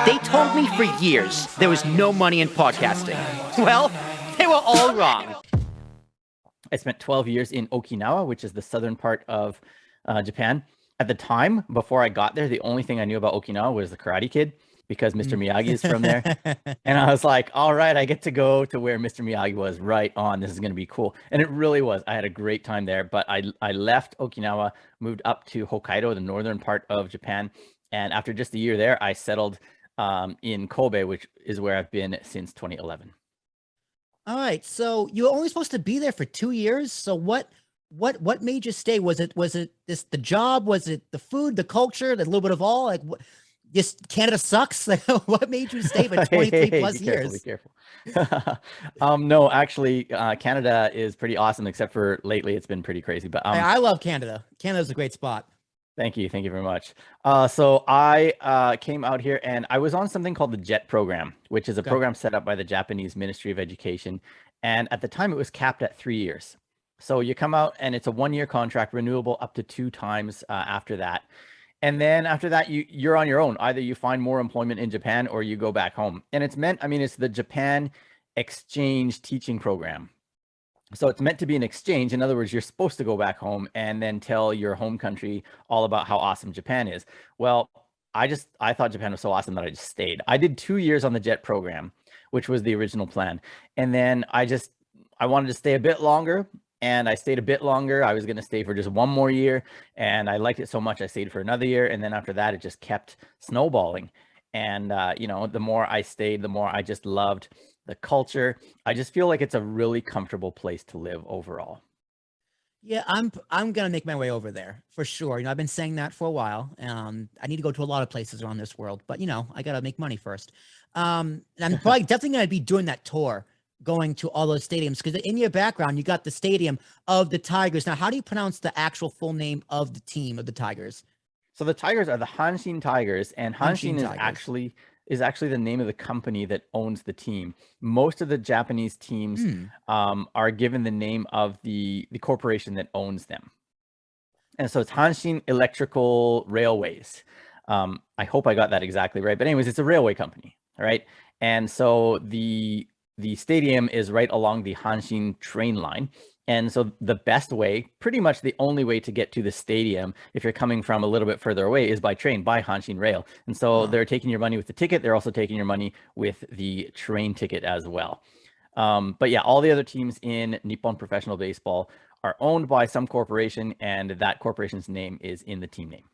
They told me for years there was no money in podcasting. Well, they were all wrong. I spent 12 years in Okinawa, which is the southern part of Japan. At the time, before I got there, the only thing I knew about Okinawa was the Karate Kid, because Mr. Miyagi is from there. And I was like, all right, I get to go to where Mr. Miyagi was. Right on. This is going to be cool. And it really was. I had a great time there. But I left Okinawa, moved up to Hokkaido, the northern part of Japan. And after just a year there, I settled in Kobe, which is where I've been since 2011. All right. So you were only supposed to be there for 2 years. So what made you stay? Was it the job? Was it the food, the culture, a little bit of all? Like, just Canada sucks. Like, what made you stay for 23 plus years? Be careful. No, actually, Canada is pretty awesome, except for lately it's been pretty crazy. But I love Canada. Canada's a great spot. Thank you very much. So I came out here and I was on something called the JET program, which is a program set up by the Japanese Ministry of Education. And at the time, it was capped at 3 years. So you come out and it's a 1-year contract, renewable up to 2 times after that. And then after that, you're on your own. Either you find more employment in Japan or you go back home. And it's the Japan Exchange Teaching Program. So it's meant to be an exchange. In other words, you're supposed to go back home and then tell your home country all about how awesome Japan is. Well, I thought Japan was so awesome that I just stayed. I did 2 years on the JET program, which was the original plan. And then I wanted to stay a bit longer. And I stayed a bit longer. I was going to stay for just 1 more year. And I liked it so much, I stayed for another year. And then after that, it just kept snowballing. And, the more I stayed, the more I just loved the culture. I just feel like it's a really comfortable place to live overall. Yeah, I'm going to make my way over there for sure. I've been saying that for a while. I need to go to a lot of places around this world, but I got to make money first. And I'm probably definitely going to be doing that tour, going to all those stadiums, because in your background, you got the stadium of the Tigers. Now, how do you pronounce the actual full name of the team of the Tigers? So the Tigers are the Hanshin Tigers, and Hanshin is actually the name of the company that owns the team. Most of the Japanese teams are given the name of the corporation that owns them. And so it's Hanshin Electrical Railways. I hope I got that exactly right. But anyways, it's a railway company, right? And so the stadium is right along the Hanshin train line. And so the best way, pretty much the only way to get to the stadium, if you're coming from a little bit further away, is by train, by Hanshin Rail. And so they're taking your money with the ticket. They're also taking your money with the train ticket as well. But yeah, all the other teams in Nippon Professional Baseball are owned by some corporation, and that corporation's name is in the team name.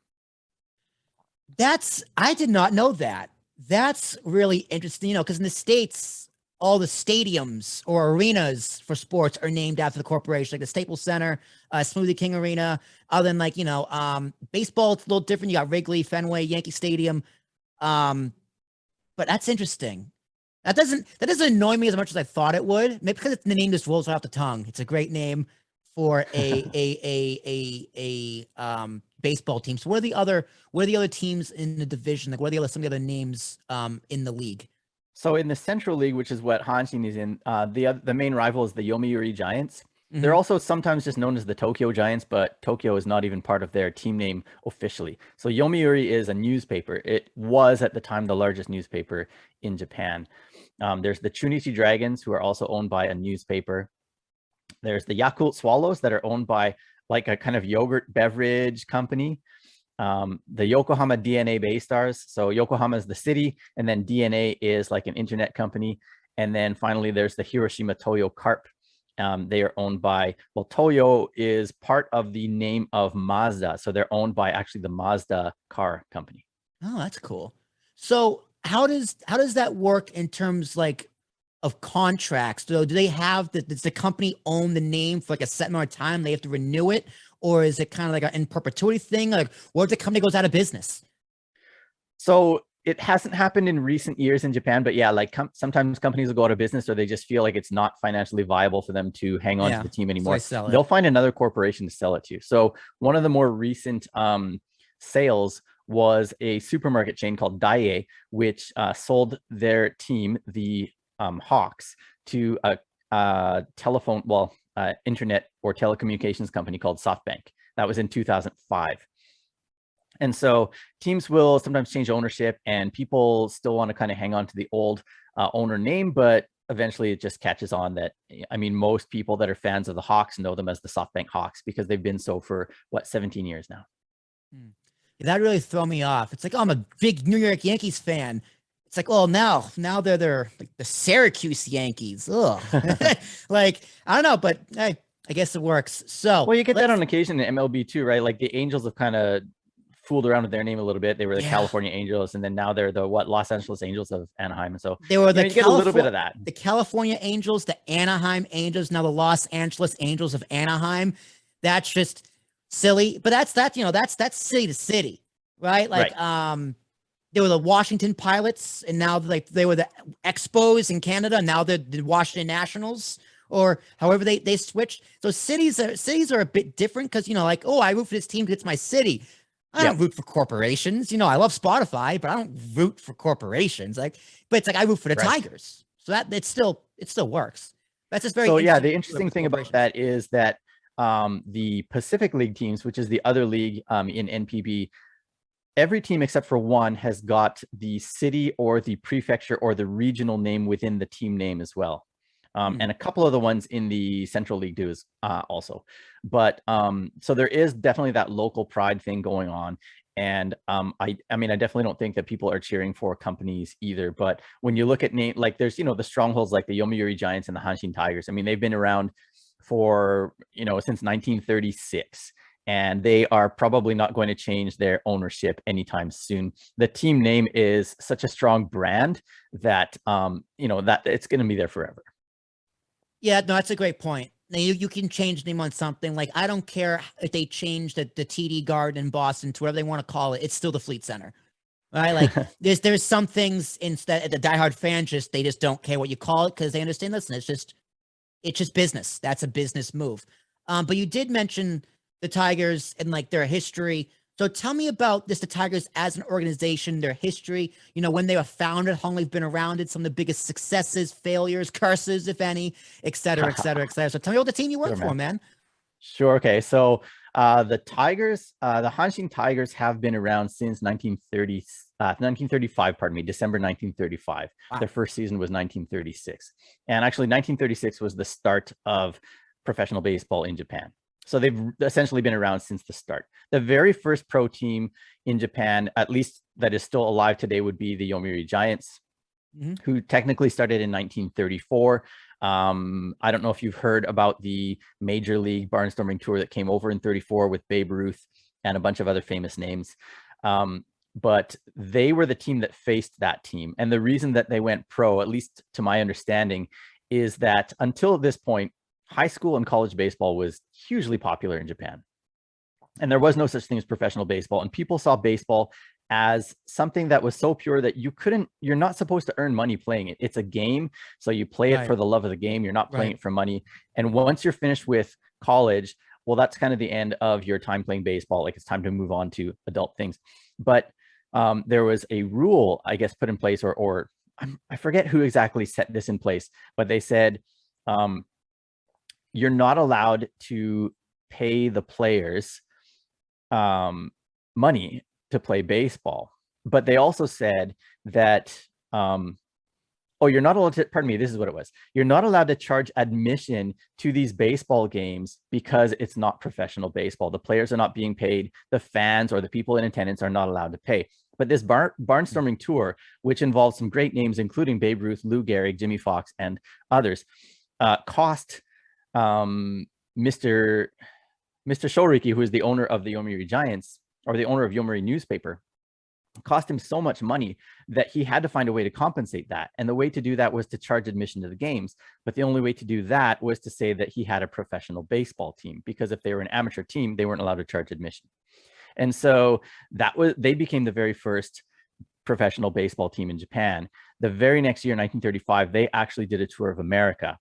I did not know that. That's really interesting, because in the States, all the stadiums or arenas for sports are named after the corporation, like the Staples Center, Smoothie King Arena. Other than baseball, it's a little different. You got Wrigley, Fenway, Yankee Stadium. But that's interesting. That doesn't annoy me as much as I thought it would. Maybe because the name just rolls off the tongue. It's a great name for a baseball team. So what are the other teams in the division? Like, what are some of the other names in the league? So in the Central League, which is what Hanshin is in, the main rival is the Yomiuri Giants. They're also sometimes just known as the Tokyo Giants, but Tokyo is not even part of their team name officially. So Yomiuri is a newspaper. It was at the time the largest newspaper in Japan. There's the Chunichi Dragons, who are also owned by a newspaper. There's the Yakult Swallows that are owned by like a kind of yogurt beverage company. The Yokohama DNA Baystars. So Yokohama is the city, and then DNA is like an internet company. And then finally, there's the Hiroshima Toyo Carp. They are owned by, Toyo is part of the name of Mazda. So they're owned by actually the Mazda car company. Oh, that's cool. So how does that work in terms of contracts? So do they have does the company own the name for like a set amount of time? They have to renew it? Or is it kind of like an in perpetuity thing? Like, what if the company goes out of business? So it hasn't happened in recent years in Japan, but yeah, like sometimes companies will go out of business, or they just feel like it's not financially viable for them to hang on to the team anymore. So they'll find another corporation to sell it to. So one of the more recent sales was a supermarket chain called Daiei, which sold their team, the Hawks, to a internet or telecommunications company called SoftBank. That was in 2005. And so teams will sometimes change ownership, and people still want to kind of hang on to the old owner name, but eventually it just catches on that, I mean, most people that are fans of the Hawks know them as the SoftBank Hawks because they've been so for 17 years now. That really threw me off. It's like, oh, I'm a big New York Yankees fan. It's like, well, now they're like the Syracuse Yankees. Ugh. Like, I don't know, but hey, I guess it works. So, well, you get that on occasion in MLB too, right? Like the Angels have kind of fooled around with their name a little bit. They were the California Angels, and then now they're the Los Angeles Angels of Anaheim. And so they were you get a little bit of that. The California Angels, the Anaheim Angels, now the Los Angeles Angels of Anaheim. That's just silly, but that's city to city, right? Like, they were the Washington Pilots, and now they were the Expos in Canada. And now they're the Washington Nationals, or however they switched. So cities are a bit different because, like, oh, I root for this team because it's my city. I don't root for corporations. I love Spotify, but I don't root for corporations. But it's like I root for the Tigers. So that it still works. That's just very. So the interesting thing about that is that the Pacific League teams, which is the other league in NPB, every team except for one has got the city or the prefecture or the regional name within the team name as well. And a couple of the ones in the Central League do is also. But so there is definitely that local pride thing going on. And I mean, I definitely don't think that people are cheering for companies either. But when you look at name, like there's, the strongholds like the Yomiuri Giants and the Hanshin Tigers. I mean, they've been around for, since 1936. And they are probably not going to change their ownership anytime soon. The team name is such a strong brand that, that it's going to be there forever. Yeah, no, that's a great point. Now you can change the name on something. Like, I don't care if they change the TD Garden in Boston to whatever they want to call it. It's still the Fleet Center, right? Like there's some things instead the diehard fans they just don't care what you call it because they understand. Listen, it's just business. That's a business move. But you did mention the Tigers and like their history. So tell me about the Tigers as an organization, their history, when they were founded, how long they've been around it, some of the biggest successes, failures, curses, if any, et cetera, et cetera, et cetera. So tell me about the team you work for, man. Sure. Okay. So the Tigers, the Hanshin Tigers have been around since 1935, December 1935. Wow. Their first season was 1936. And actually 1936 was the start of professional baseball in Japan. So they've essentially been around since the start. The very first pro team in Japan, at least that is still alive today, would be the Yomiuri Giants, who technically started in 1934. I don't know if you've heard about the Major League Barnstorming Tour that came over in 34 with Babe Ruth and a bunch of other famous names. But they were the team that faced that team. And the reason that they went pro, at least to my understanding, is that until this point, high school and college baseball was hugely popular in Japan. And there was no such thing as professional baseball. And people saw baseball as something that was so pure that you're not supposed to earn money playing it. It's a game. So you play it for the love of the game. You're not playing it for money. And once you're finished with college, well, that's kind of the end of your time playing baseball. Like it's time to move on to adult things. But there was a rule, I guess, put in place, or I forget who exactly set this in place, but they said, you're not allowed to pay the players money to play baseball. But they also said that, you're not allowed to, pardon me, this is what it was. You're not allowed to charge admission to these baseball games because it's not professional baseball. The players are not being paid. The fans or the people in attendance are not allowed to pay. But this barnstorming tour, which involves some great names, including Babe Ruth, Lou Gehrig, Jimmy Fox, and others, cost Mr. Shoriki, who is the owner of the Yomiuri Giants, or the owner of Yomiuri newspaper, cost him so much money that he had to find a way to compensate that. And the way to do that was to charge admission to the games. But the only way to do that was to say that he had a professional baseball team, because if they were an amateur team, they weren't allowed to charge admission. And so they became the very first professional baseball team in Japan. The very next year, 1935, they actually did a tour of America.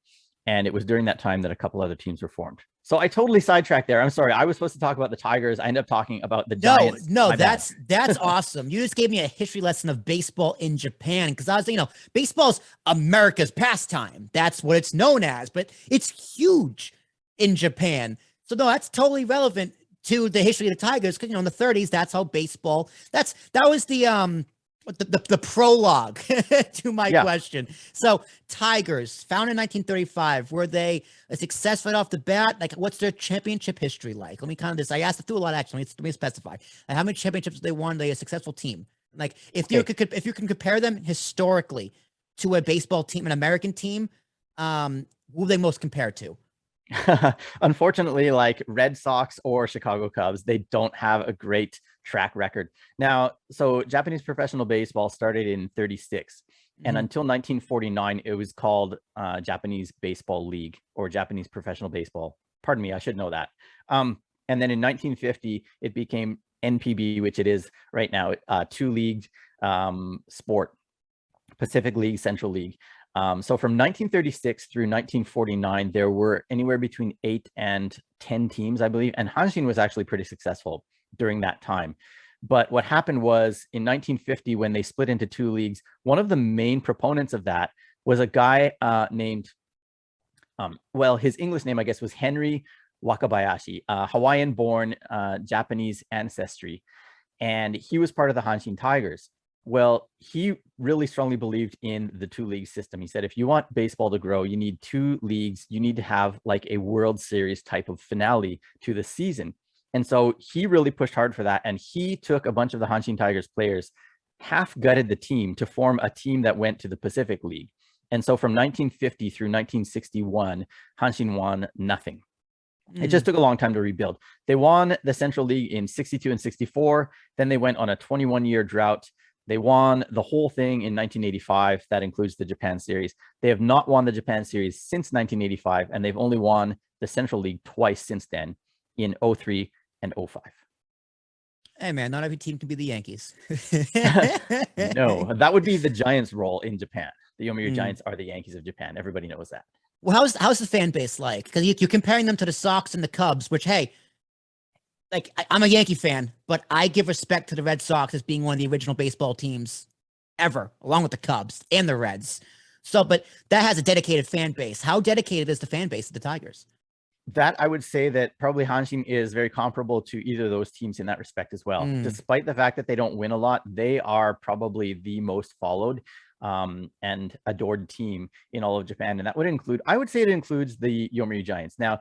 And it was during that time that a couple other teams were formed. So I totally sidetracked there. I'm sorry. I was supposed to talk about the Tigers. I ended up talking about the Giants. No, that's awesome. You just gave me a history lesson of baseball in Japan, because I was, baseball's America's pastime. That's what it's known as, but it's huge in Japan. So no, that's totally relevant to the history of the Tigers, because in the 30s, that's how baseball. That was the prologue to my question. So Tigers, founded in 1935, were they a success right off the bat? Like, what's their championship history like? Let me kind of I asked through a lot actually. Let me specify. Like, how many championships they won? Are they a successful team? Like, if you can compare them historically to a baseball team, an American team, who they most compare to? Unfortunately, like Red Sox or Chicago Cubs, they don't have a great track record. Now, so Japanese professional baseball started in 36, and until 1949, it was called Japanese Baseball League or Japanese Professional Baseball. Pardon me, I should know that. And then in 1950, it became NPB, which it is right now, two-league sport, Pacific League, Central League. So from 1936 through 1949, there were anywhere between 8 and 10 teams, I believe. And Hanshin was actually pretty successful during that time. But what happened was in 1950, when they split into two leagues, one of the main proponents of that was a guy named, well, his English name, I guess, was Henry Wakabayashi, Hawaiian-born, Japanese ancestry. And he was part of the Hanshin Tigers. Well, he really strongly believed in the two-league system. He said, if you want baseball to grow, you need two leagues. You need to have like a World Series type of finale to the season. And so he really pushed hard for that. And he took a bunch of the Hanshin Tigers players, half-gutted the team to form a team that went to the Pacific League. And so from 1950 through 1961, Hanshin won nothing. It just took a long time to rebuild. They won the Central League in 62 and 64. Then they went on a 21-year drought. They won the whole thing in 1985. That includes the Japan Series. They have not won the Japan Series since 1985, and they've only won the Central League twice since then, in 03 and 05. Hey, man, not every team can be the Yankees. No, that would be the Giants' role in Japan. The Yomiuri Giants are the Yankees of Japan. Everybody knows that. Well, how's the fan base like? Because you're comparing them to the Sox and the Cubs, which, hey, like, I'm a Yankee fan, but I give respect to the Red Sox as being one of the original baseball teams ever, along with the Cubs and the Reds. So, but that has a dedicated fan base. How dedicated is the fan base of the Tigers? That I would say that probably Hanshin is very comparable to either of those teams in that respect as well. Despite the fact that they don't win a lot, they are probably the most followed and adored team in all of Japan. And that would include, I would say it includes the Yomiuri Giants. Now,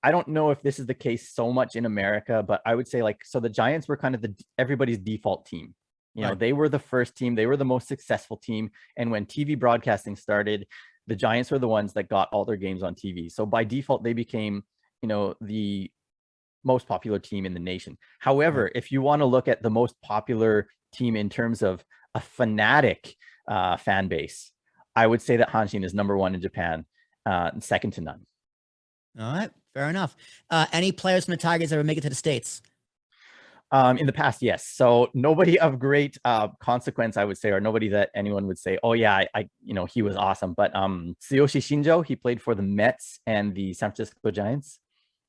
I don't know if this is the case so much in America, but I would say like, so the Giants were kind of everybody's default team. You know, they were the first team, they were the most successful team. And when TV broadcasting started, the Giants were the ones that got all their games on TV. So by default, they became, you know, the most popular team in the nation. However, if you want to look at the most popular team in terms of a fanatic fan base, I would say that Hanshin is number one in Japan, second to none. All right, fair enough. Any players from the Tigers ever make it to the States? In the past, yes. So nobody of great consequence, I would say, or nobody that anyone would say, oh yeah, I you know, he was awesome. But Tsuyoshi Shinjo, he played for the Mets and the San Francisco Giants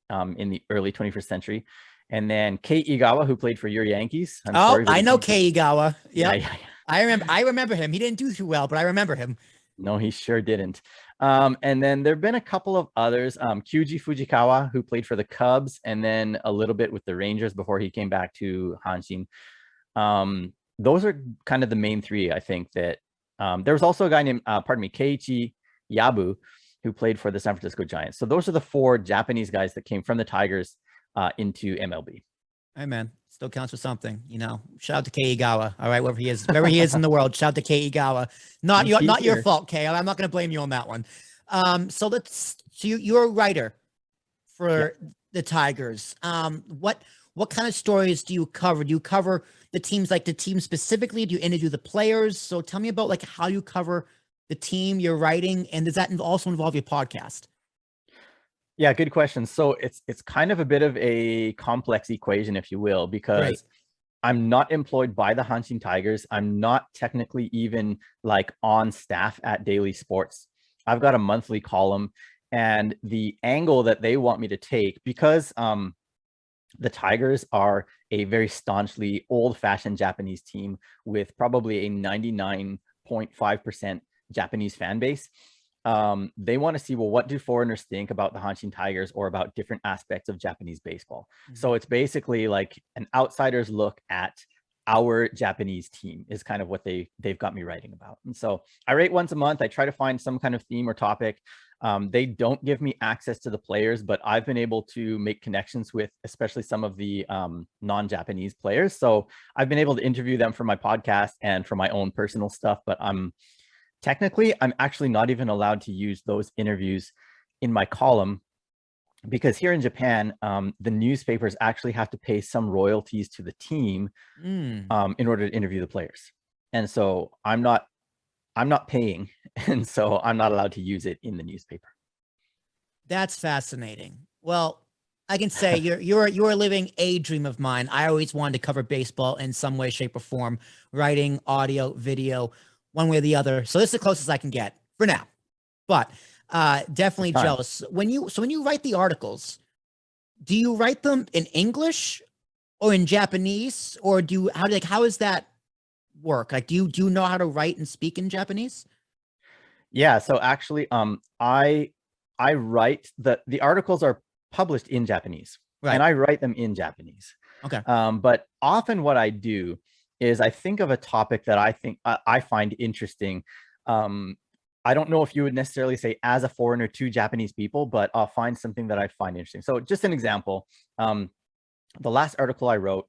in the early 21st century. And then Kei Igawa, who played for your Yankees. I know Kei Igawa. Yep. Yeah. I remember him. He didn't do too well, but I remember him. No, he sure didn't. And then there have been a couple of others. Kyuji Fujikawa, who played for the Cubs and then a little bit with the Rangers before he came back to Hanshin. Those are kind of the main three, I think. That there was also a guy named, Keiichi Yabu, who played for the San Francisco Giants. So those are the four Japanese guys that came from the Tigers into MLB. Hey, man, still counts for something, you know. Shout out to Kei Igawa. All right, wherever he is in the world. Shout out to Kei Igawa. Not your fault, Kei. I'm not going to blame you on that one. So you're a writer for the Tigers. What kind of stories do you cover? Do you cover the teams, like the team specifically? Do you interview the players? So tell me about like how you cover the team you're writing, and does that also involve your podcast? Yeah, good question. So it's kind of a bit of a complex equation, if you will, because I'm not employed by the Hanshin Tigers. I'm not technically even like on staff at Daily Sports. I've got a monthly column, and the angle that they want me to take, because the Tigers are a very staunchly old-fashioned Japanese team with probably a 99.5% Japanese fan base. they want to see, well, what do foreigners think about the Hanshin Tigers or about different aspects of Japanese baseball? So it's basically like an outsider's look at our Japanese team is kind of what they've got me writing about. And so I write once a month. I try to find some kind of theme or topic. They don't give me access to the players, but I've been able to make connections with especially some of the non-Japanese players. So I've been able to interview them for my podcast and for my own personal stuff, but technically, I'm actually not even allowed to use those interviews in my column because here in Japan, the newspapers actually have to pay some royalties to the team in order to interview the players. And so I'm not paying, and so I'm not allowed to use it in the newspaper. That's fascinating. Well, I can say you're living a dream of mine. I always wanted to cover baseball in some way, shape, or form, writing, audio, video, one way or the other. So this is the closest I can get for now. But definitely jealous. When you write the articles, do you write them in English or in Japanese, or how does that work? Like, do you know how to write and speak in Japanese? Yeah. So actually, I write the articles are published in Japanese, right? And I write them in Japanese. Okay. But often what I do is I think of a topic that I find interesting. I don't know if you would necessarily say as a foreigner to Japanese people, but I'll find something that I find interesting. So just an example, the last article I wrote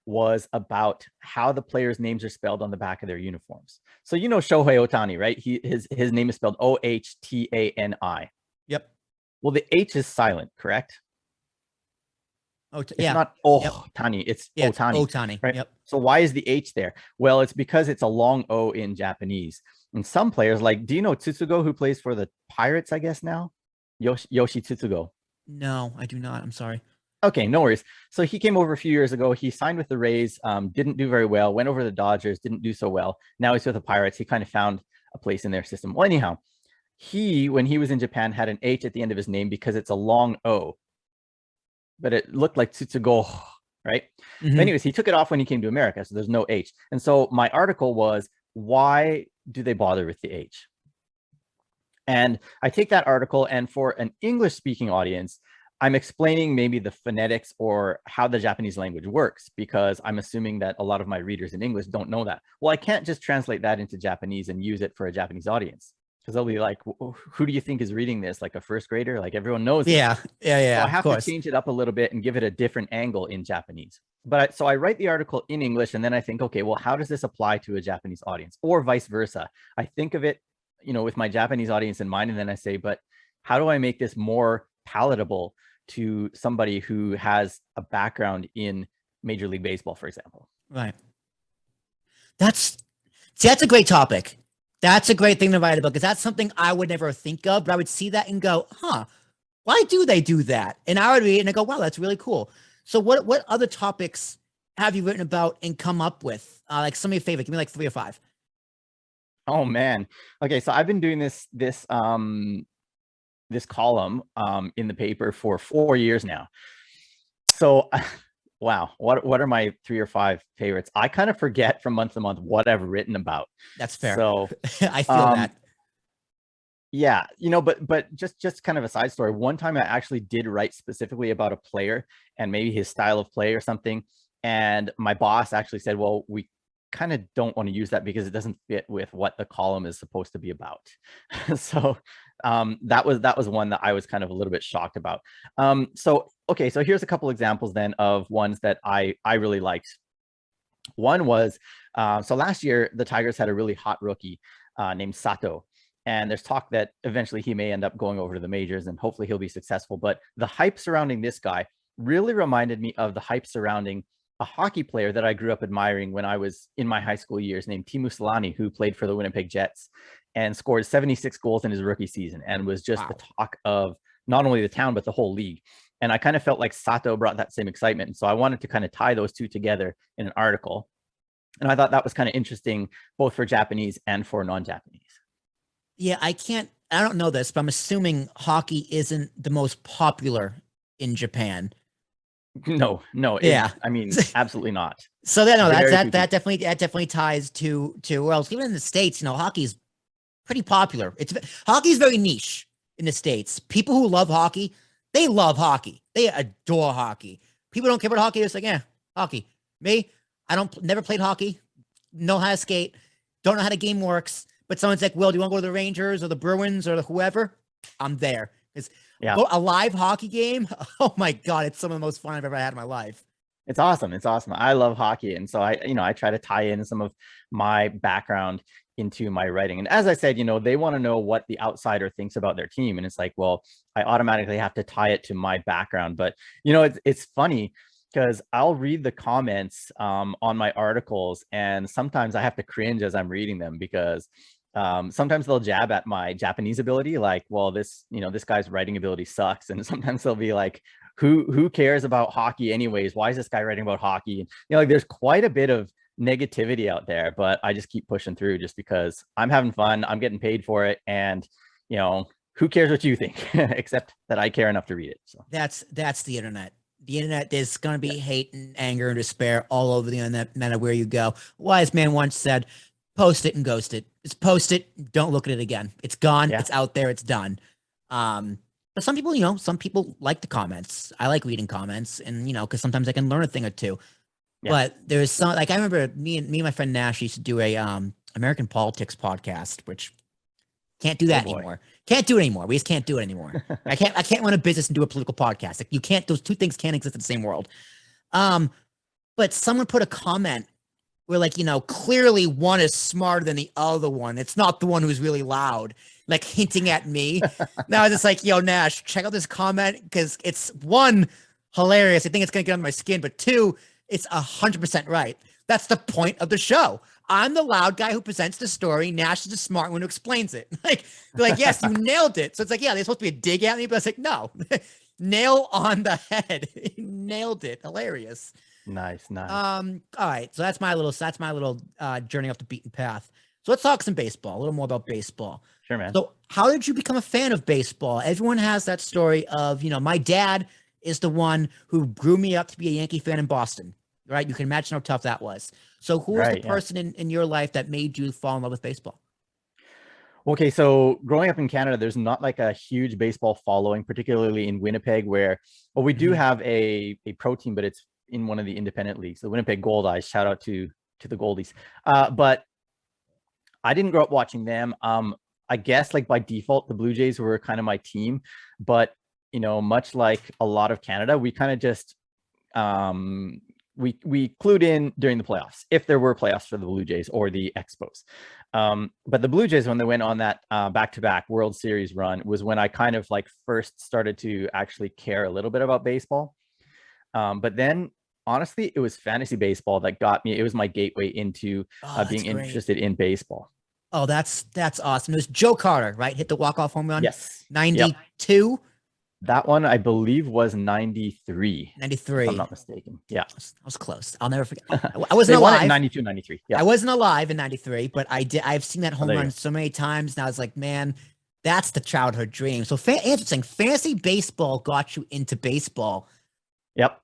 was about how the players' names are spelled on the back of their uniforms. So you know Shohei Ohtani, right? His name is spelled Ohtani. Yep. Well, the H is silent, correct? It's not Ohtani, it's Ohtani. Ohtani, right? Yep. So why is the H there? Well, it's because it's a long O in Japanese. And some players, like, do you know Tsutsugo, who plays for the Pirates, I guess now? Yoshi Tsutsugo. No, I do not. I'm sorry. Okay, no worries. So he came over a few years ago. He signed with the Rays, didn't do very well, went over to the Dodgers, didn't do so well. Now he's with the Pirates. He kind of found a place in their system. Well, anyhow, when he was in Japan, had an H at the end of his name because it's a long O. But it looked like Tsutsugo, right? Mm-hmm. Anyways, he took it off when he came to America, so there's no H. And so my article was, why do they bother with the H? And I take that article, and for an English-speaking audience, I'm explaining maybe the phonetics or how the Japanese language works, because I'm assuming that a lot of my readers in English don't know that. Well, I can't just translate that into Japanese and use it for a Japanese audience, because they'll be like, who do you think is reading this? Like a first grader? Like everyone knows. Yeah. So I have to change it up a little bit and give it a different angle in Japanese. But so I write the article in English, and then I think, okay, well, how does this apply to a Japanese audience, or vice versa? I think of it, with my Japanese audience in mind, and then I say, but how do I make this more palatable to somebody who has a background in Major League Baseball, for example? Right. That's a great topic. That's a great thing to write about, because that's something I would never think of, but I would see that and go, why do they do that? And I would read it and I go, wow, that's really cool. So what other topics have you written about and come up with? Like some of your favorite, give me like 3 or 5. Oh man. Okay. So I've been doing this column in the paper for 4 years now. So wow, what are my 3 or 5 favorites? I kind of forget from month to month what I've written about. That's fair. So I feel that. Yeah, but just kind of a side story. One time I actually did write specifically about a player and maybe his style of play or something. And my boss actually said, well, we kind of don't want to use that because it doesn't fit with what the column is supposed to be about. So that was one that I was kind of a little bit shocked about. So here's a couple examples then of ones that I really liked. One was, so last year the Tigers had a really hot rookie named Sato. And there's talk that eventually he may end up going over to the majors, and hopefully he'll be successful. But the hype surrounding this guy really reminded me of the hype surrounding a hockey player that I grew up admiring when I was in my high school years, named Teemu Selanne, who played for the Winnipeg Jets and scored 76 goals in his rookie season and was just the talk of not only the town, but the whole league. And I kind of felt like Sato brought that same excitement. And so I wanted to kind of tie those two together in an article. And I thought that was kind of interesting, both for Japanese and for non-Japanese. Yeah, I don't know this, but I'm assuming hockey isn't the most popular in Japan. No. Yeah. I mean, absolutely not. So that definitely ties to, or else even in the States, hockey's pretty popular. Hockey's very niche in the States. People who love hockey, they love hockey. They adore hockey. People don't care about hockey. It's like, hockey. Me, never played hockey, know how to skate, don't know how the game works. But someone's like, Will, do you want to go to the Rangers or the Bruins or whoever? I'm there. A live hockey game. Oh my God. It's some of the most fun I've ever had in my life. It's awesome. It's awesome. I love hockey. And so I try to tie in some of my background into my writing. And as I said, they want to know what the outsider thinks about their team. And it's like, well, I automatically have to tie it to my background. But, it's funny because I'll read the comments on my articles, and sometimes I have to cringe as I'm reading them because sometimes they'll jab at my Japanese ability, like, well, this guy's writing ability sucks. And sometimes they'll be like, who cares about hockey anyways? Why is this guy writing about hockey? And there's quite a bit of negativity out there, but I just keep pushing through just because I'm having fun. I'm getting paid for it. And, who cares what you think, except that I care enough to read it. So that's the internet. The internet, there's going to be hate and anger and despair all over the internet, no matter where you go. Wise man once said, post it and ghost it. Just post it. Don't look at it again. It's gone. Yeah. It's out there. It's done. But some people like the comments. I like reading comments, and because sometimes I can learn a thing or two. Yeah. But there's some, like, I remember me and my friend Nash used to do a American politics podcast, which can't do that anymore. Can't do it anymore. We just can't do it anymore. I can't run a business and do a political podcast. Like, you can't. Those two things can't exist in the same world. But someone put a comment where, like, clearly one is smarter than the other one. It's not the one who's really loud, like hinting at me. Now it's just like, yo, Nash, check out this comment, because it's, one, hilarious. I think it's going to get under my skin, but two, it's 100% right. That's the point of the show. I'm the loud guy who presents the story. Nash is the smart one who explains it. Like, they're like, yes, you nailed it. So it's like, yeah, they're supposed to be a dig at me, but it's like, no, nail on the head. Nailed it. Hilarious. Nice. All right. So that's my little journey off the beaten path. So let's talk some baseball, a little more about baseball. Sure, man. So how did you become a fan of baseball? Everyone has that story of, my dad is the one who grew me up to be a Yankee fan in Boston, right? You can imagine how tough that was. So who was the person in your life that made you fall in love with baseball? Okay, so growing up in Canada, there's not like a huge baseball following, particularly in Winnipeg, where, well, we do have a pro team, but it's in one of the independent leagues, the Winnipeg Gold Eyes. Shout out to the Goldies. But I didn't grow up watching them. I guess, like, by default, the Blue Jays were kind of my team, but much like a lot of Canada, we kind of just we clued in during the playoffs, if there were playoffs for the Blue Jays or the Expos. But the Blue Jays, when they went on that back-to-back World Series run, was when I kind of like first started to actually care a little bit about baseball. But then, honestly, it was fantasy baseball that got me. It was my gateway into being interested in baseball. Oh, that's awesome. It was Joe Carter, right? Hit the walk-off home run? Yes. 92? Yep. That one, I believe, was 93. 93. If I'm not mistaken. Yeah. I was close. I'll never forget. I wasn't alive. 92, 93. Yeah. I wasn't alive in 93, but I've seen that home run so many times. And I was like, man, that's the childhood dream. So interesting. Fantasy baseball got you into baseball. Yep.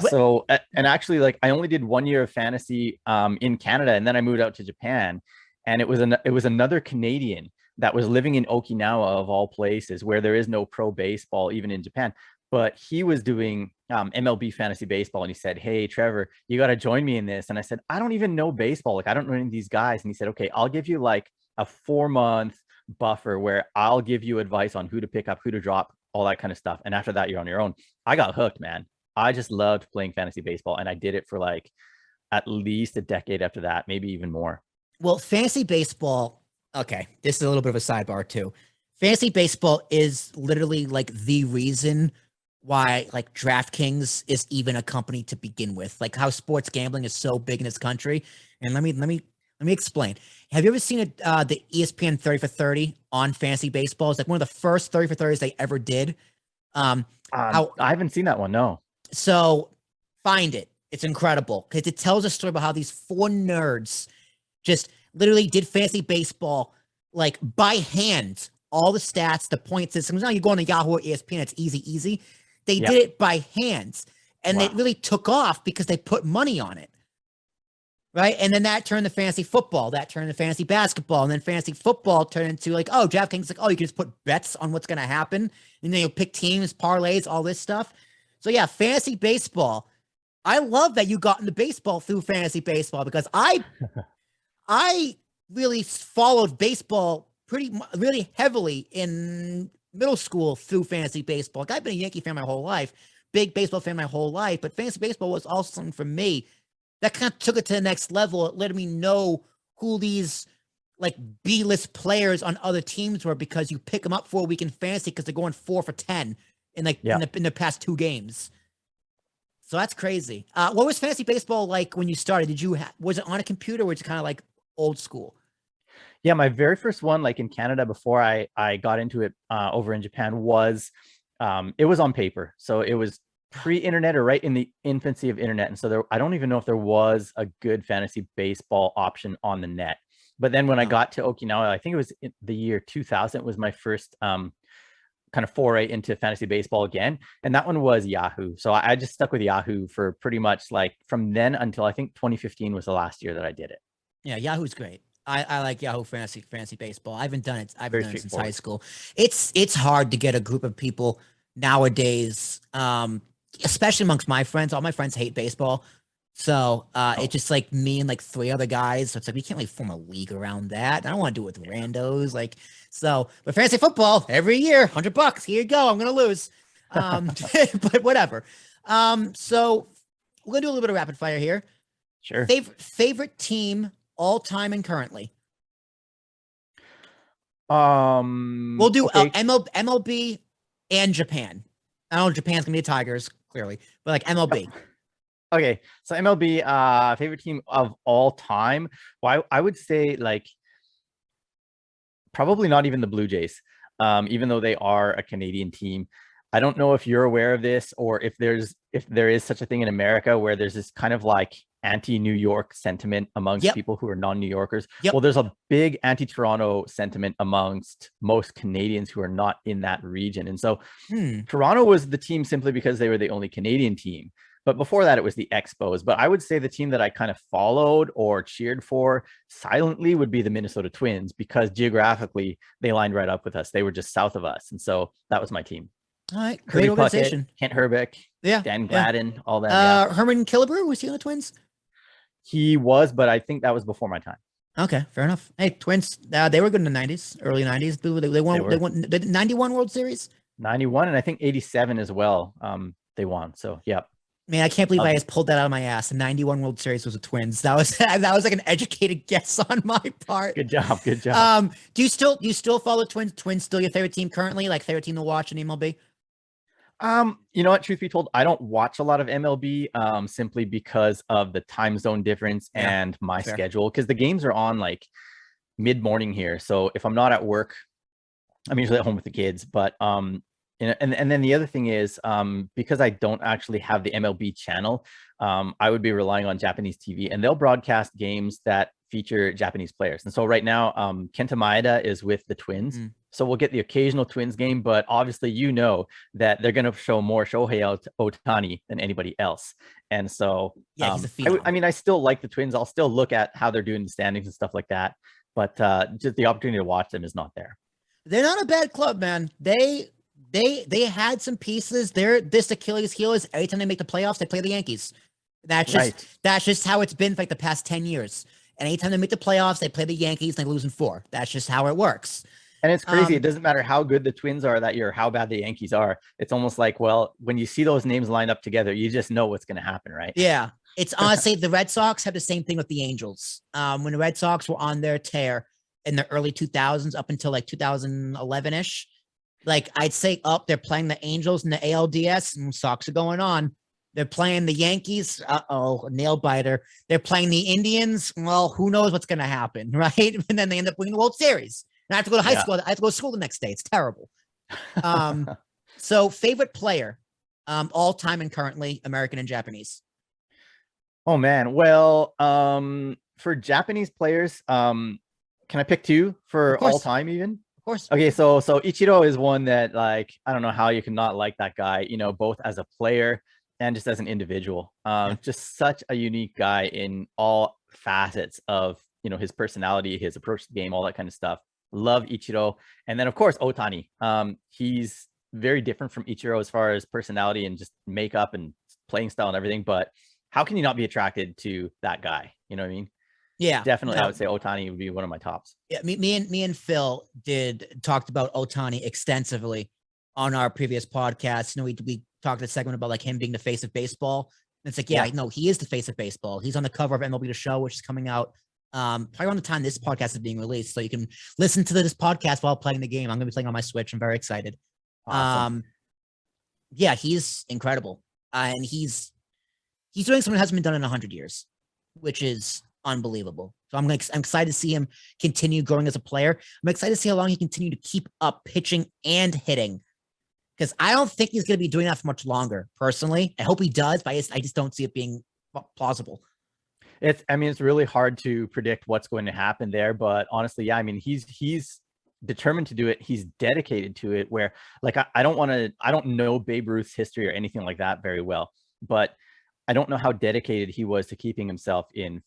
So, and actually, like, I only did 1 year of fantasy in Canada, and then I moved out to Japan, and it was another Canadian that was living in Okinawa, of all places, where there is no pro baseball, even in Japan. But he was doing MLB fantasy baseball, and he said, "Hey, Trevor, you got to join me in this." And I said, "I don't even know baseball. Like, I don't know any of these guys." And he said, "Okay, I'll give you like a 4-month buffer where I'll give you advice on who to pick up, who to drop, all that kind of stuff. And after that, you're on your own." I got hooked, man. I just loved playing fantasy baseball, and I did it for like at least a decade after that, maybe even more. Well, fantasy baseball, okay, this is a little bit of a sidebar too. Fantasy baseball is literally like the reason why, like, DraftKings is even a company to begin with. Like, how sports gambling is so big in this country. And let me explain. Have you ever seen the ESPN 30 for 30 on fantasy baseball? It's like one of the first 30 for 30s they ever did. I haven't seen that one. No. So find it. It's incredible because it tells a story about how these 4 nerds just literally did fantasy baseball, like, by hand, all the stats, the point systems. Now you go on to Yahoo or ESPN, it's easy. They did it by hand, and it really took off because they put money on it. right? And then that turned to fantasy football, that turned to fantasy basketball, and then fantasy football turned into like, oh, DraftKings, like, oh, you can just put bets on what's going to happen, and then you'll pick teams, parlays, all this stuff. So yeah, fantasy baseball. I love that you got into baseball through fantasy baseball, because I really followed baseball really heavily in middle school through fantasy baseball. Like, I've been a Yankee fan my whole life, big baseball fan my whole life, but fantasy baseball was also something for me that kind of took it to the next level. It let me know who these like B-list players on other teams were, because you pick them up for a week in fantasy because they're going 4 for 10 in like in the past 2 games. So that's crazy. What was fantasy baseball like when you started? Was it on a computer, or was it kind of like old school? Yeah, my very first one, like in Canada, before I got into it over in Japan, was it was on paper. So it was pre-internet, or right in the infancy of internet. And so I don't even know if there was a good fantasy baseball option on the net. But then when I got to Okinawa, I think it was in the year 2000, was my first kind of foray into fantasy baseball again. And that one was Yahoo. So I just stuck with Yahoo for pretty much like from then until I think 2015 was the last year that I did it. Yeah, Yahoo's great. I like Yahoo fantasy baseball. I haven't done it. I've done it since high school. It's hard to get a group of people nowadays, especially amongst my friends. All my friends hate baseball. So it's just like me and like 3 other guys. So it's like we can't really form a league around that. I don't want to do it with randos. But fantasy football every year, $100. Here you go. I'm gonna lose. But whatever. So we're gonna do a little bit of rapid fire here. Sure. Favorite team all time and currently. We'll do MLB and Japan. I know Japan's gonna be the Tigers, clearly, but like MLB. Okay, so MLB, favorite team of all time. Well, I would say like probably not even the Blue Jays, even though they are a Canadian team. I don't know if you're aware of this, or if there is such a thing in America where there's this kind of like anti-New York sentiment amongst people who are non-New Yorkers. Well, there's a big anti-Toronto sentiment amongst most Canadians who are not in that region. And so Toronto was the team simply because they were the only Canadian team. But before that, it was the Expos. But I would say the team that I kind of followed or cheered for silently would be the Minnesota Twins, because geographically they lined right up with us. They were just south of us. And so that was my team. All right. Great organization. Kent Herbeck. Yeah. Dan Gladden, all that. Herman Killebrew, was he on the Twins? He was, but I think that was before my time. Okay, fair enough. Hey, Twins, they were good in the 90s, early 90s. They won the 91 World Series? 91, and I think 87 as well. They won. So, yeah. Man, I can't believe I just pulled that out of my ass. The 91 World Series was the Twins. That was like an educated guess on my part. Good job. Good job. Do you still follow Twins? Twins still your favorite team currently? Like favorite team to watch in MLB? You know what, truth be told, I don't watch a lot of MLB simply because of the time zone difference and my schedule, because the games are on like mid-morning here. So if I'm not at work, I'm usually at home with the kids. But and then the other thing is, because I don't actually have the MLB channel, I would be relying on Japanese TV, and they'll broadcast games that feature Japanese players. And so right now, Kenta Maeda is with the Twins. So we'll get the occasional Twins game, but obviously, you know that they're going to show more Shohei Ohtani than anybody else. And so, he's a phenom. I mean, I still like the Twins. I'll still look at how they're doing the standings and stuff like that. But just the opportunity to watch them is not there. They're not a bad club, man. They had some pieces. This Achilles heel is every time they make the playoffs, they play the Yankees. That's just how it's been for like the past 10 years. And anytime they make the playoffs, they play the Yankees and they lose in 4. That's just how it works. And it's crazy. It doesn't matter how good the Twins are that year, how bad the Yankees are. It's almost like, well, when you see those names lined up together, you just know what's going to happen, right? Yeah. It's honestly, the Red Sox have the same thing with the Angels. When the Red Sox were on their tear in the early 2000s up until like 2011-ish, like I'd say they're playing the Angels in the ALDS, and Sox are going on. They're playing the Yankees. Nail biter. They're playing the Indians. Well, who knows what's going to happen, right? And then they end up winning the World Series. And I have to go to high school. I have to go to school the next day. It's terrible. So favorite player, all time and currently, American and Japanese. Oh man. Well, for Japanese players, can I pick 2 for all time even? Of course. Okay, so Ichiro is one that, like, I don't know how you can not like that guy, you know, both as a player and just as an individual. Just such a unique guy in all facets of, his personality, his approach to the game, all that kind of stuff. Love Ichiro. And then, of course, Otani. He's very different from Ichiro as far as personality and just makeup and playing style and everything. But how can you not be attracted to that guy? You know what I mean? Yeah, definitely. I would say Otani would be one of my tops. Yeah, me and Phil talked about Otani extensively on our previous podcast. We talked a segment about like him being the face of baseball. And it's like, no, he is the face of baseball. He's on the cover of MLB The Show, which is coming out probably around the time this podcast is being released. So you can listen to this podcast while playing the game. I'm going to be playing on my Switch. I'm very excited. Awesome. He's incredible. And he's doing something that hasn't been done in 100 years, which is unbelievable. So I'm excited to see him continue growing as a player. I'm excited to see how long he continue to keep up pitching and hitting, because I don't think he's going to be doing that for much longer. Personally, I hope he does, but I just don't see it being plausible. It's really hard to predict what's going to happen there, but honestly, he's determined to do it. He's dedicated to it, where like, I don't know Babe Ruth's history or anything like that very well, but I don't know how dedicated he was to keeping himself in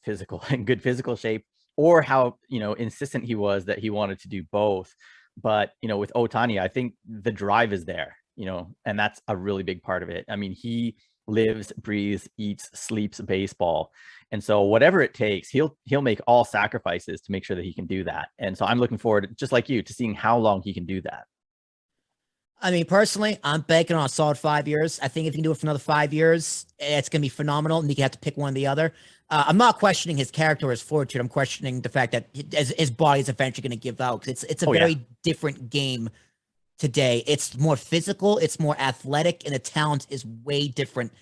good physical shape, or how, insistent he was that he wanted to do both. But, with Otani, I think the drive is there, and that's a really big part of it. He lives, breathes, eats, sleeps baseball. And so whatever it takes, he'll make all sacrifices to make sure that he can do that. And so I'm looking forward, just like you, to seeing how long he can do that. Personally, I'm banking on a solid 5 years. I think if he can do it for another 5 years, it's going to be phenomenal, and you have to pick one or the other. I'm not questioning his character or his fortitude. I'm questioning the fact that his body is eventually going to give out, because it's a very different game today. It's more physical, it's more athletic, and the talent is way different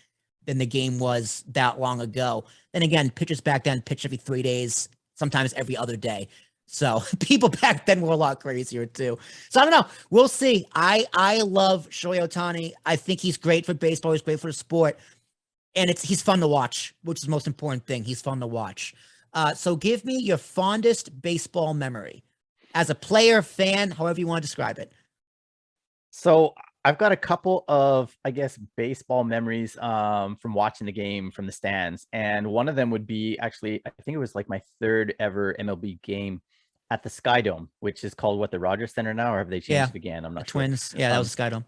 than the game was that long ago. Then again, pitchers back then pitched every 3 days, sometimes every other day. So people back then were a lot crazier too. So I don't know. We'll see. I love Shohei Ohtani. I think he's great for baseball. He's great for the sport. And he's fun to watch, which is the most important thing. He's fun to watch. So give me your fondest baseball memory as a player, fan, however you want to describe it. So I've got a couple of, baseball memories from watching the game from the stands. And one of them would be actually, I think it was like my third ever MLB game at the Sky Dome, which is called the Rogers Center now, or have they changed it again? I'm not sure. Twins. Yeah, that was the Sky Dome.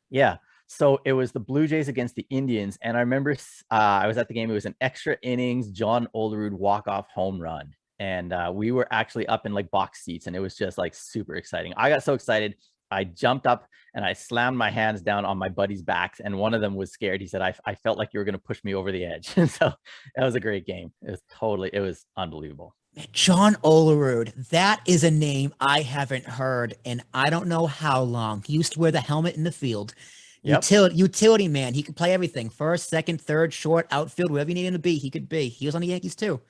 Yeah. So it was the Blue Jays against the Indians. And I remember I was at the game. It was an extra innings, John Olerud walk-off home run. And we were actually up in like box seats, and it was just like super exciting. I got so excited. I jumped up and I slammed my hands down on my buddies' backs, and one of them was scared. He said, I felt like you were going to push me over the edge. And so that was a great game. It was unbelievable. John Olerud, that is a name I haven't heard, and I don't know how long. He used to wear the helmet in the field. Yep. Utility man. He could play everything. First, second, third, short, outfield, wherever you need him to be, he could be. He was on the Yankees too.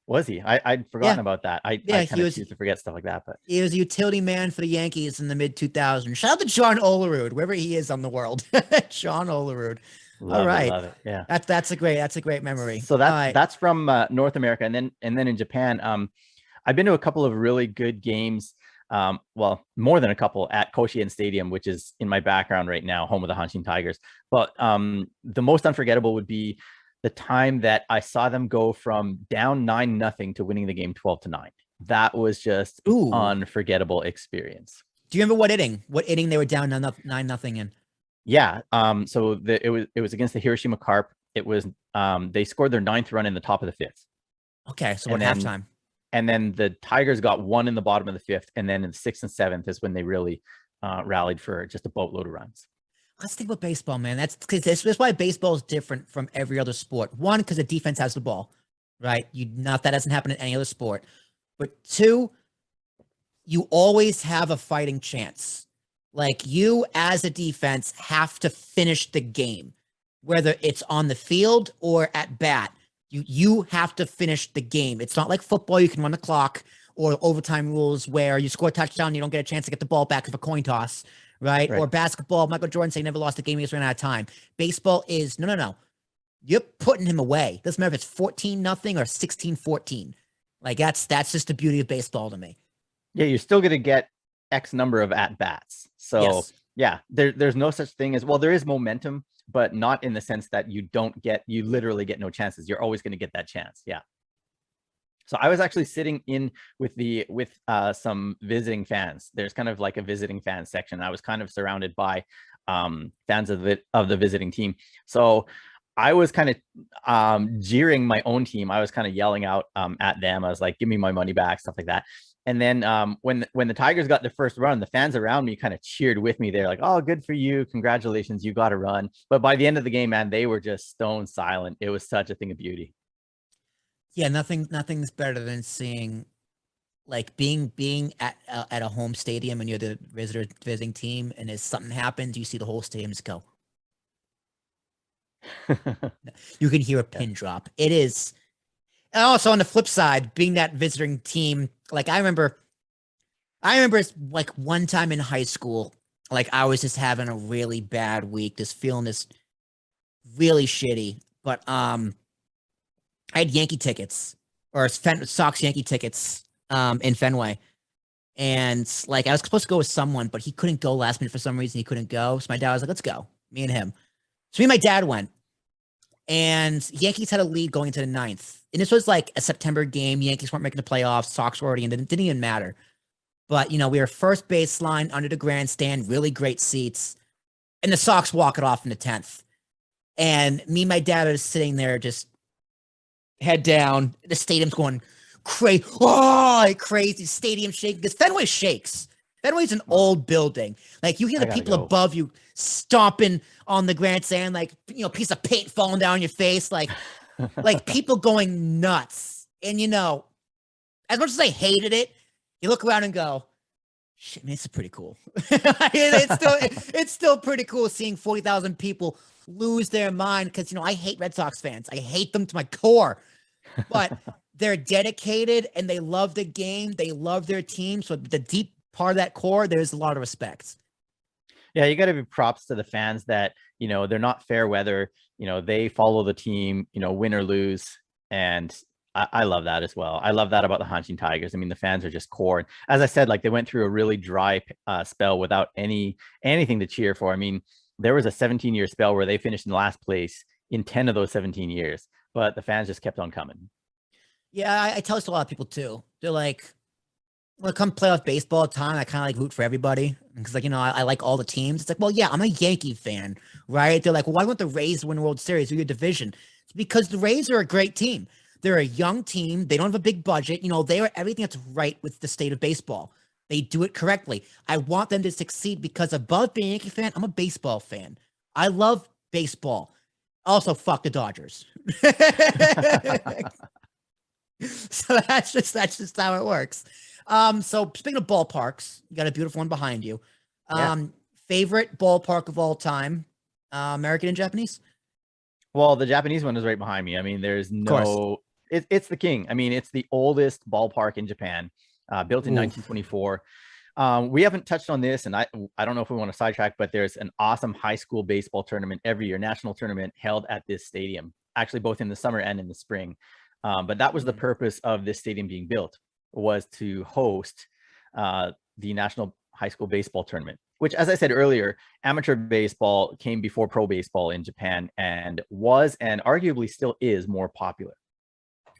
Was he? I'd forgotten about that. I kind of choose to forget stuff like that. But he was a utility man for the Yankees in the mid-2000s. Shout out to John Olerud, wherever he is on the world. John Olerud. All right. Love it. Yeah. That's a great memory. So that's from North America. And then in Japan, I've been to a couple of really good games. Well, more than a couple at Koshien Stadium, which is in my background right now, home of the Hanshin Tigers. But the most unforgettable would be the time that I saw them go from down 9-0 to winning the game 12-9. That was just unforgettable experience. Do you remember what inning they were down 9-0 in? Yeah. So it was against the Hiroshima Carp. It was they scored their 9th run in the top of the 5th. Okay, so halftime? And then the Tigers got one in the bottom of the 5th, and then in the 6th and 7th is when they really rallied for just a boatload of runs. Let's think about baseball, man. That's why baseball is different from every other sport. One, because the defense has the ball, right? That doesn't happen in any other sport. But two, you always have a fighting chance. Like, you as a defense have to finish the game, whether it's on the field or at bat. You have to finish the game. It's not like football. You can run the clock, or overtime rules where you score a touchdown, you don't get a chance to get the ball back with a coin toss, right? Or basketball, Michael Jordan say never lost a game, he just ran out of time. Baseball is no. You're putting him away. Doesn't matter if it's 14-0 or 16-14. Like, that's just the beauty of baseball to me. Yeah, you're still going to get X number of at-bats. So, yeah, there's no such thing as, well, there is momentum, but not in the sense that you literally get no chances. You're always going to get that chance. Yeah. So I was actually sitting in with some visiting fans. There's kind of like a visiting fan section. I was kind of surrounded by fans of the visiting team. So I was kind of jeering my own team. I was kind of yelling out at them. I was like, "Give me my money back," stuff like that. And then when the Tigers got their first run, the fans around me kind of cheered with me. They're like, "Oh, good for you. Congratulations. You got a run." But by the end of the game, man, they were just stone silent. It was such a thing of beauty. Yeah, nothing's better than seeing, like, being at a home stadium and you're the visiting team, and if something happens, you see the whole stadium just go. You can hear a pin drop. It is. And also on the flip side, being that visiting team, like I remember like one time in high school, like I was just having a really bad week, just feeling this really shitty. But I had Yankee tickets, or Sox Yankee tickets in Fenway. And like I was supposed to go with someone, but he couldn't go last minute for some reason. He couldn't go. So my dad was like, "Let's go." Me and him. So me and my dad went. And Yankees had a lead going into the ninth. And this was like a September game. Yankees weren't making the playoffs. Sox were already in. It didn't even matter. But, we were first baseline under the grandstand, really great seats. And the Sox walk it off in the 10th. And me and my dad are sitting there just head down. The stadium's going crazy. Oh, like crazy. Stadium shaking. Because Fenway shakes. Fenway's an old building. Like you hear the people above you stomping on the grandstand, like, piece of paint falling down your face, like people going nuts. And as much as I hated it, you look around and go, "Shit, man, it's pretty cool." it's still pretty cool seeing 40,000 people lose their mind because I hate Red Sox fans. I hate them to my core, but they're dedicated and they love the game. They love their team. So the deep part of that core, there's a lot of respect. Yeah, you got to be props to the fans that, they're not fair weather. They follow the team, win or lose. And I love that as well. I love that about the Hanshin Tigers. I mean, the fans are just core. As I said, like they went through a really dry spell without anything to cheer for. I mean, there was a 17-year spell where they finished in last place in 10 of those 17 years, but the fans just kept on coming. Yeah, I tell this to a lot of people too. They're like, when it comes playoff baseball time, I kind of like root for everybody because, like, I like all the teams. It's like, well, yeah, I'm a Yankee fan, right? They're like, well, why want the Rays to win the World Series or your division? It's because the Rays are a great team. They're a young team. They don't have a big budget. They are everything that's right with the state of baseball. They do it correctly. I want them to succeed because above being a Yankee fan, I'm a baseball fan. I love baseball. Also, fuck the Dodgers. So that's just how it works. So speaking of ballparks, you got a beautiful one behind you. Favorite ballpark of all time, American and Japanese? Well, the Japanese one is right behind me. I mean, there's it's the king. I mean, it's the oldest ballpark in Japan, built in 1924. We haven't touched on this, and I don't know if we want to sidetrack, but there's an awesome high school baseball tournament every year, national tournament held at this stadium, actually both in the summer and in the spring. But that was the purpose of this stadium being built, was to host the National High School Baseball Tournament, which, as I said earlier, amateur baseball came before pro baseball in Japan and was, and arguably still is, more popular.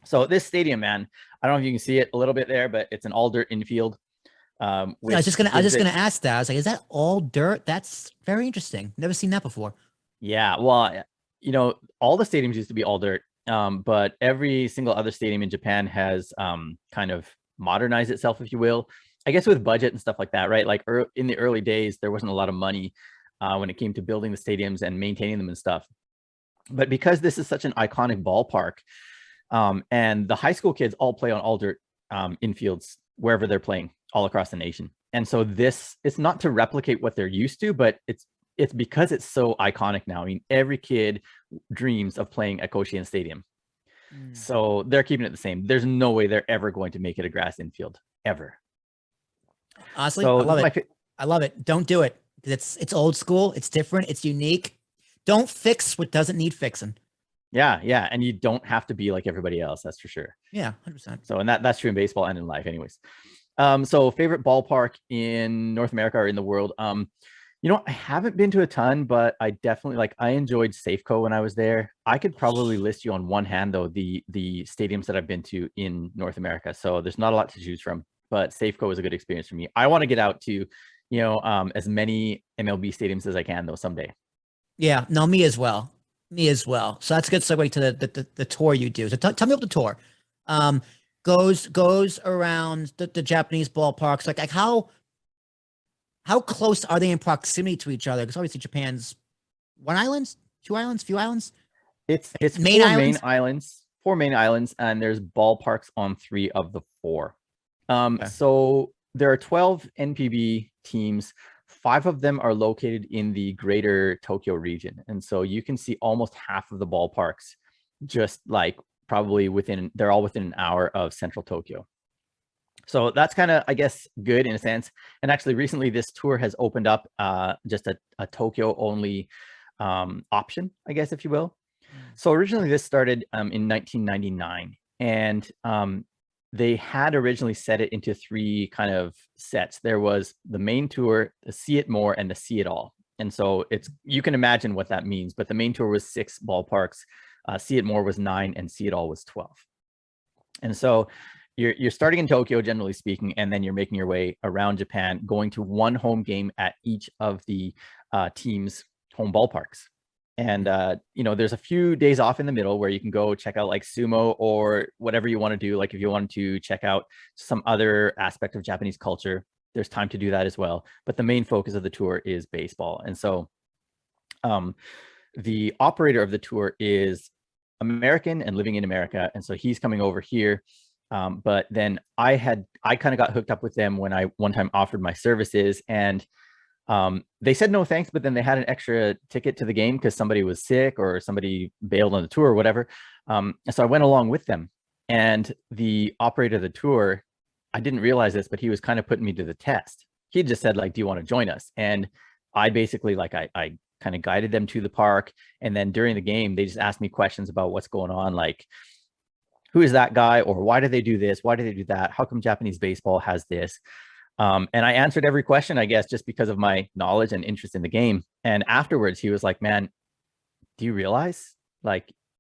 So this stadium, man, I don't know if you can see it a little bit there, but it's an all dirt infield. I was just gonna ask that. I was like, is that all dirt? That's very interesting. Never seen that before. Yeah, well, all the stadiums used to be all dirt. But every single other stadium in Japan has kind of modernized itself, if you will, I guess, with budget and stuff like that, right? Like in the early days, there wasn't a lot of money when it came to building the stadiums and maintaining them and stuff. But because this is such an iconic ballpark, and the high school kids all play on all dirt infields wherever they're playing all across the nation. And so it's not to replicate what they're used to, but it's because it's so iconic now. I mean, every kid dreams of playing at Koshien Stadium. So they're keeping it the same. There's no way they're ever going to make it a grass infield, ever. Honestly, I love it. I love it. Don't do it. It's old school. It's different. It's unique. Don't fix what doesn't need fixing. Yeah. And you don't have to be like everybody else. That's for sure. Yeah, 100%. So, and that's true in baseball and in life anyways. So favorite ballpark in North America or in the world? I haven't been to a ton, but I definitely I enjoyed Safeco when I was there. I could probably list you on one hand though the stadiums that I've been to in North America. So there's not a lot to choose from, but Safeco was a good experience for me. I want to get out to, as many MLB stadiums as I can though someday. Yeah, no, me as well. Me as well. So that's a good segue to the tour you do. So tell me about the tour. Goes around the Japanese ballparks. Like how close are they in proximity to each other? Because obviously Japan's one island, two islands, few islands. It's four main islands, and there's ballparks on 3 of the 4. Okay. So there are 12 NPB teams. 5 of them are located in the greater Tokyo region, and so you can see almost half of the ballparks just probably they're all within an hour of central Tokyo. So that's kind of, I guess, good in a sense. And actually recently this tour has opened up just a Tokyo only option, I guess, if you will. So originally this started in 1999, and they had originally set it into 3 kind of sets. There was the main tour, the See It More, and the See It All. And so you can imagine what that means, but the main tour was 6 ballparks, See It More was 9, and See It All was 12. And so you're starting in Tokyo, generally speaking, and then you're making your way around Japan, going to 1 home game at each of the teams' home ballparks. And there's a few days off in the middle where you can go check out sumo or whatever you want to do. Like if you want to check out some other aspect of Japanese culture, there's time to do that as well. But the main focus of the tour is baseball. And so the operator of the tour is American and living in America, and so he's coming over here. But then I kind of got hooked up with them when I one time offered my services, and they said no thanks, but then they had an extra ticket to the game because somebody was sick or somebody bailed on the tour or whatever. So I went along with them, and the operator of the tour, I didn't realize this, but he was kind of putting me to the test. He just said, do you want to join us? And I basically I kind of guided them to the park. And then during the game, they just asked me questions about what's going on. Who is that guy? Or why do they do this? Why do they do that? How come Japanese baseball has this? And I answered every question, I guess, just because of my knowledge and interest in the game. And afterwards, he was like, man, do you realize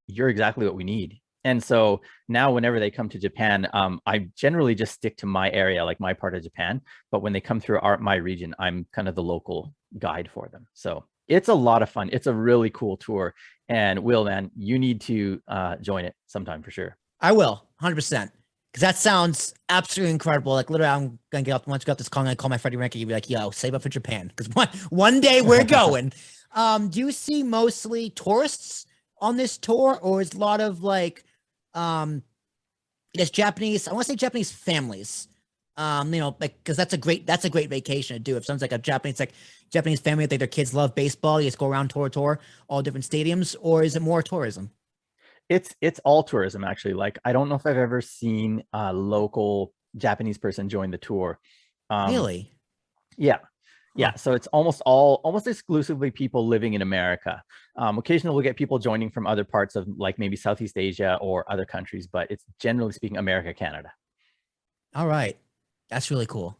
you're exactly what we need? And so now whenever they come to Japan, I generally just stick to my area, my part of Japan. But when they come through my region, I'm kind of the local guide for them. So it's a lot of fun. It's a really cool tour. And Will, man, you need to join it sometime for sure. I will, 100%. Because that sounds absolutely incredible. Literally, I'm gonna get up once I got this call. I'm gonna call my Freddie Rankin. You'd be like, "Yo, save up for Japan." Because one day we're going. Do you see mostly tourists on this tour, or is a lot of Japanese? I want to say Japanese families. Because that's a great vacation to do. If someone's a Japanese family, their kids love baseball, you just go around tour, all different stadiums, or is it more tourism? It's all tourism, actually. I don't know if I've ever seen a local Japanese person join the tour. Really? Yeah. Yeah. So it's almost exclusively people living in America. Occasionally we'll get people joining from other parts of maybe Southeast Asia or other countries, but it's generally speaking America, Canada. All right. That's really cool.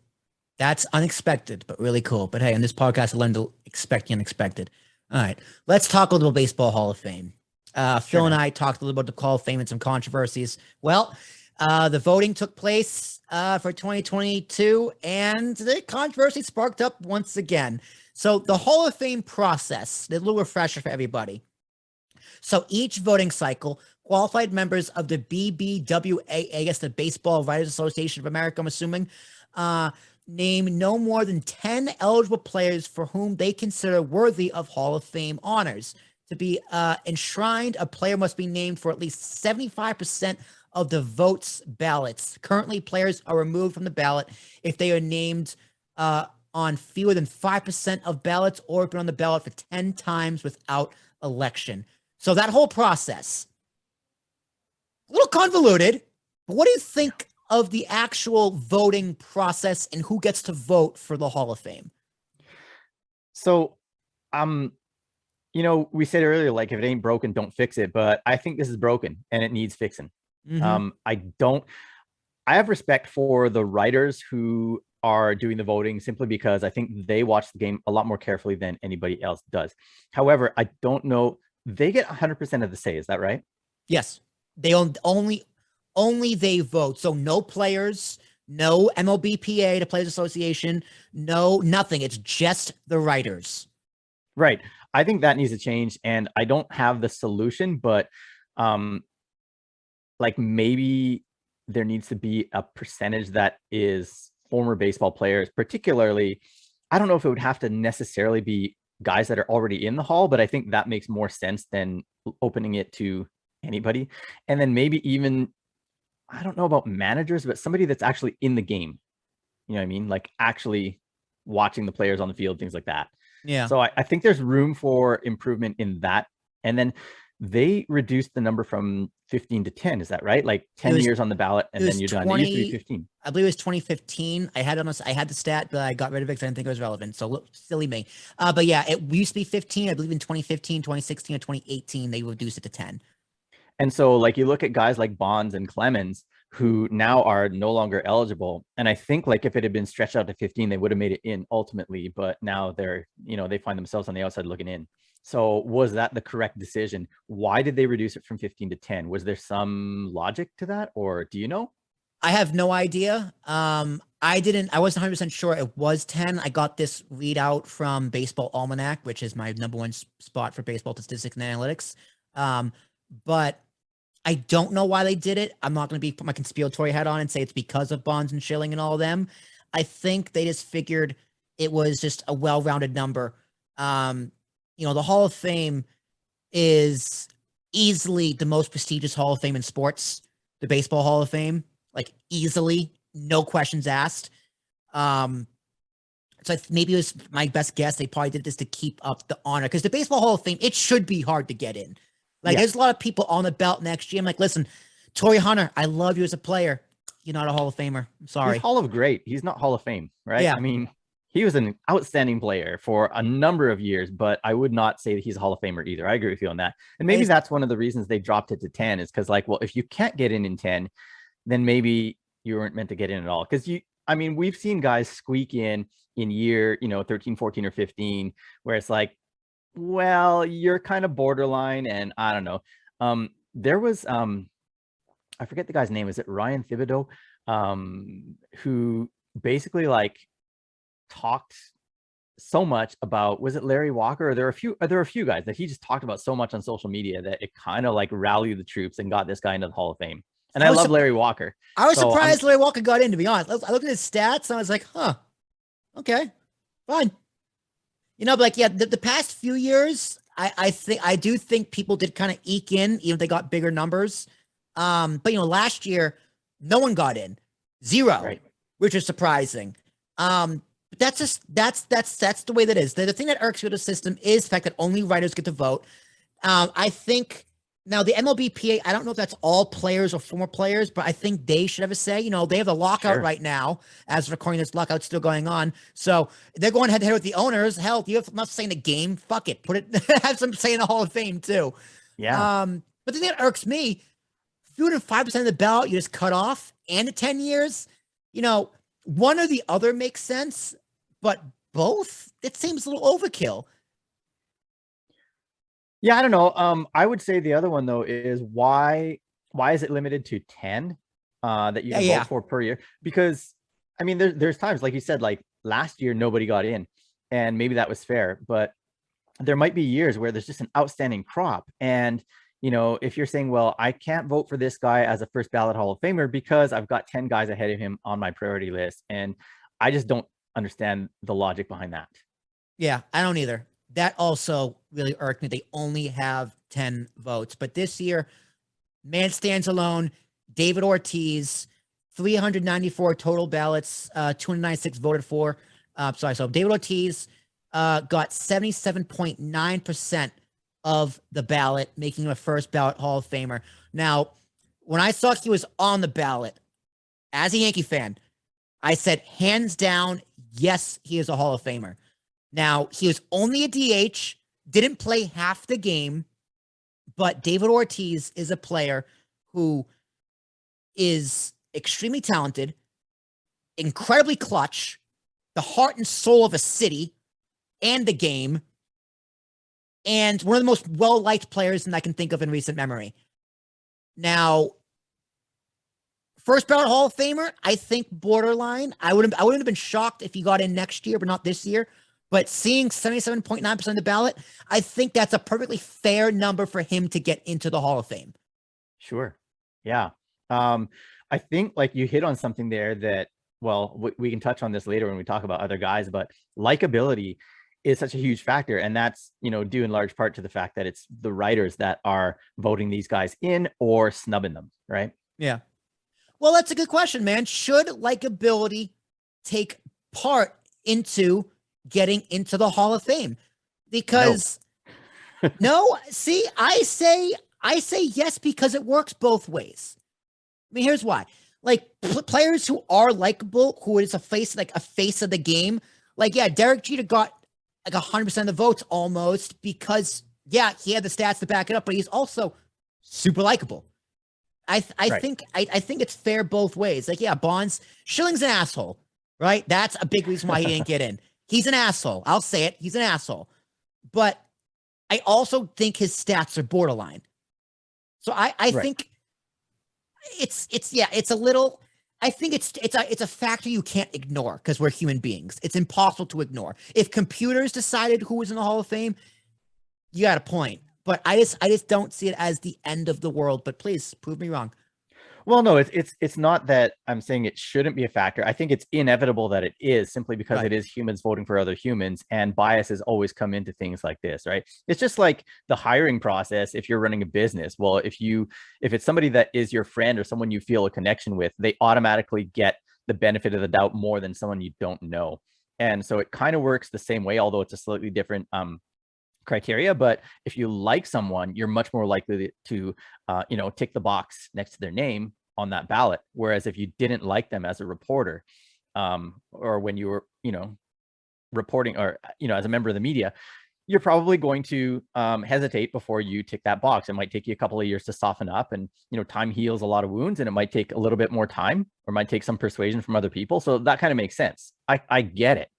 That's unexpected, but really cool. But hey, on this podcast, I learned to expect the unexpected. All right. Let's talk a little Baseball Hall of Fame. Phil and I talked a little about the Hall of Fame and some controversies. Well, the voting took place for 2022, and the controversy sparked up once again. So the Hall of Fame process, a little refresher for everybody. So each voting cycle, qualified members of the BBWA, I guess the Baseball Writers Association of America, I'm assuming, name no more than 10 eligible players for whom they consider worthy of Hall of Fame honors. To be enshrined, a player must be named for at least 75% of the votes ballots. Currently, players are removed from the ballot if they are named on fewer than 5% of ballots or been on the ballot for 10 times without election. So that whole process, a little convoluted, but what do you think of the actual voting process and who gets to vote for the Hall of Fame? So, we said earlier, if it ain't broken, don't fix it. But I think this is broken and it needs fixing. Mm-hmm. I have respect for the writers who are doing the voting simply because I think they watch the game a lot more carefully than anybody else does. However, I don't know. They get 100% of the say. Is that right? Yes. They only they vote. So no players, no MLBPA, the Players Association, no nothing. It's just the writers. Right. I think that needs to change, and I don't have the solution, but like maybe there needs to be a percentage that is former baseball players, particularly. I don't know if it would have to necessarily be guys that are already in the hall, but I think that makes more sense than opening it to anybody. And then maybe even, I don't know about managers, but somebody that's actually in the game. You know what I mean? Like actually watching the players on the field, things like that. Yeah. So I think there's room for improvement in that. And then they reduced the number from 15 to 10. Is that right? Like 10 years on the ballot and then you're done. It used to be 15. I believe it was 2015. I had the stat, but I got rid of it because I didn't think it was relevant. So silly me. But yeah, it used to be 15. I believe in 2015, 2016, or 2018, they reduced it to 10. And so like you look at guys like Bonds and Clemens, who now are no longer eligible. And I think like if it had been stretched out to 15, they would have made it in ultimately, but now they're, they find themselves on the outside looking in. So was that the correct decision? Why did they reduce it from 15 to 10? Was there some logic to that, or do you know? I have no idea. I wasn't 100% sure it was 10. I got this readout from Baseball Almanac, which is my number one spot for baseball statistics and analytics. But I don't know why they did it. I'm not going to put my conspiratory hat on and say it's because of Bonds and Schilling and all of them. I think they just figured it was just a well-rounded number. The Hall of Fame is easily the most prestigious Hall of Fame in sports, the Baseball Hall of Fame, like easily, no questions asked. So maybe it was my best guess. They probably did this to keep up the honor because the Baseball Hall of Fame, it should be hard to get in. Like, there's a lot of people on the belt next year. I'm like, listen, Torrey Hunter, I love you as a player. You're not a Hall of Famer. I'm sorry. He's Hall of Great. He's not Hall of Fame, right? Yeah. I mean, he was an outstanding player for a number of years, but I would not say that he's a Hall of Famer either. I agree with you on that. And maybe that's one of the reasons they dropped it to 10 is because, like, well, if you can't get in 10, then maybe you weren't meant to get in at all. Because we've seen guys squeak in year, 13, 14, or 15, where it's like, well, you're kind of borderline, and I don't know. There was I forget the guy's name. Is it Ryan Thibodeau? Who basically like talked so much about, was it Larry Walker? Or there are a few guys that he just talked about so much on social media that it kind of like rallied the troops and got this guy into the Hall of Fame. And I love Larry Walker. I was surprised Larry Walker got in, to be honest. I looked at his stats and I was like, huh, okay, fine. But like, yeah, the past few years, I do think people did kind of eke in, even if they got bigger numbers. But last year, no one got in, 0, right, which is surprising. But that's the way that is. The thing that irks me with the system is the fact that only writers get to vote. I think now the MLBPA, I don't know if that's all players or former players, but I think they should have a say. They have the lockout right now. As recording, this lockout's still going on. So they're going head to head with the owners. Hell, you have not say in the game. Fuck it. Put it, have some say in the Hall of Fame too. Yeah. But the thing that irks me, fewer than 5% of the ballot, you just cut off, and the 10 years, one or the other makes sense, but both, it seems a little overkill. Yeah, I don't know. I would say the other one though is why is it limited to 10 that you can vote for per year? Because I mean, there's times, like you said, like last year nobody got in, and maybe that was fair, but there might be years where there's just an outstanding crop, and if you're saying, well, I can't vote for this guy as a first ballot Hall of Famer because I've got 10 guys ahead of him on my priority list, and I just don't understand the logic behind that. Yeah, I don't either. That also really irked me. They only have 10 votes. But this year, man stands alone. David Ortiz, 394 total ballots, 296 voted for. So David Ortiz got 77.9% of the ballot, making him a first ballot Hall of Famer. Now, when I saw he was on the ballot, as a Yankee fan, I said, hands down, yes, he is a Hall of Famer. Now, he was only a DH, didn't play half the game, but David Ortiz is a player who is extremely talented, incredibly clutch, the heart and soul of a city and the game, and one of the most well-liked players that I can think of in recent memory. Now, first ballot Hall of Famer, I think borderline. I wouldn't have been shocked if he got in next year, but not this year. But seeing 77.9% of the ballot, I think that's a perfectly fair number for him to get into the Hall of Fame. Sure. Yeah. I think like you hit on something there that, well, we can touch on this later when we talk about other guys, but likability is such a huge factor. And that's, due in large part to the fact that it's the writers that are voting these guys in or snubbing them, right? Yeah. Well, that's a good question, man. Should likability take part into getting into the Hall of Fame? Because no, see, I say yes, because it works both ways. I mean, here's why. Like players who are likable, who is a face of the game. Like, yeah, Derek Jeter got like 100% of the votes almost because, yeah, he had the stats to back it up, but he's also super likable. I think it's fair both ways. Like, yeah, Bonds, Schilling's an asshole, right? That's a big reason why he didn't get in. He's an asshole. I'll say it. He's an asshole. But I also think his stats are borderline. So I think it's a little. I think it's a factor you can't ignore because we're human beings. It's impossible to ignore. If computers decided who was in the Hall of Fame, you got a point. But I just don't see it as the end of the world. But please prove me wrong. Well, no, it's not that I'm saying it shouldn't be a factor. I think it's inevitable that it is, simply because it is humans voting for other humans, and biases always come into things like this, right? It's just like the hiring process. If you're running a business, well, if it's somebody that is your friend or someone you feel a connection with, they automatically get the benefit of the doubt more than someone you don't know. And so it kind of works the same way, although it's a slightly different criteria. But if you like someone, you're much more likely to tick the box next to their name on that ballot. Whereas if you didn't like them as a reporter, or when you were reporting, or as a member of the media, you're probably going to hesitate before you tick that box. It might take you a couple of years to soften up, and time heals a lot of wounds, and it might take a little bit more time, or might take some persuasion from other people. So that kind of makes sense. I get it,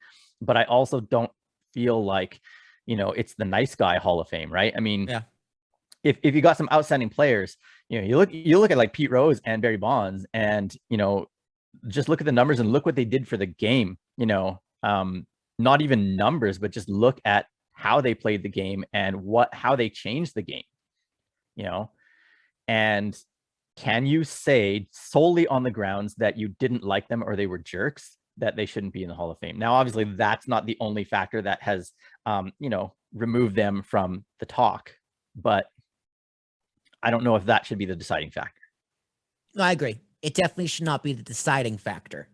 but I also don't feel like it's the nice guy Hall of Fame, right? I mean, yeah. If you got some outstanding players, you look at like Pete Rose and Barry Bonds, and just look at the numbers and look what they did for the game. Not even numbers, but just look at how they played the game and how they changed the game. And can you say solely on the grounds that you didn't like them or they were jerks that they shouldn't be in the Hall of Fame? Now, obviously, that's not the only factor that has removed them from the talk, but I don't know if that should be the deciding factor. No, I agree. It definitely should not be the deciding factor.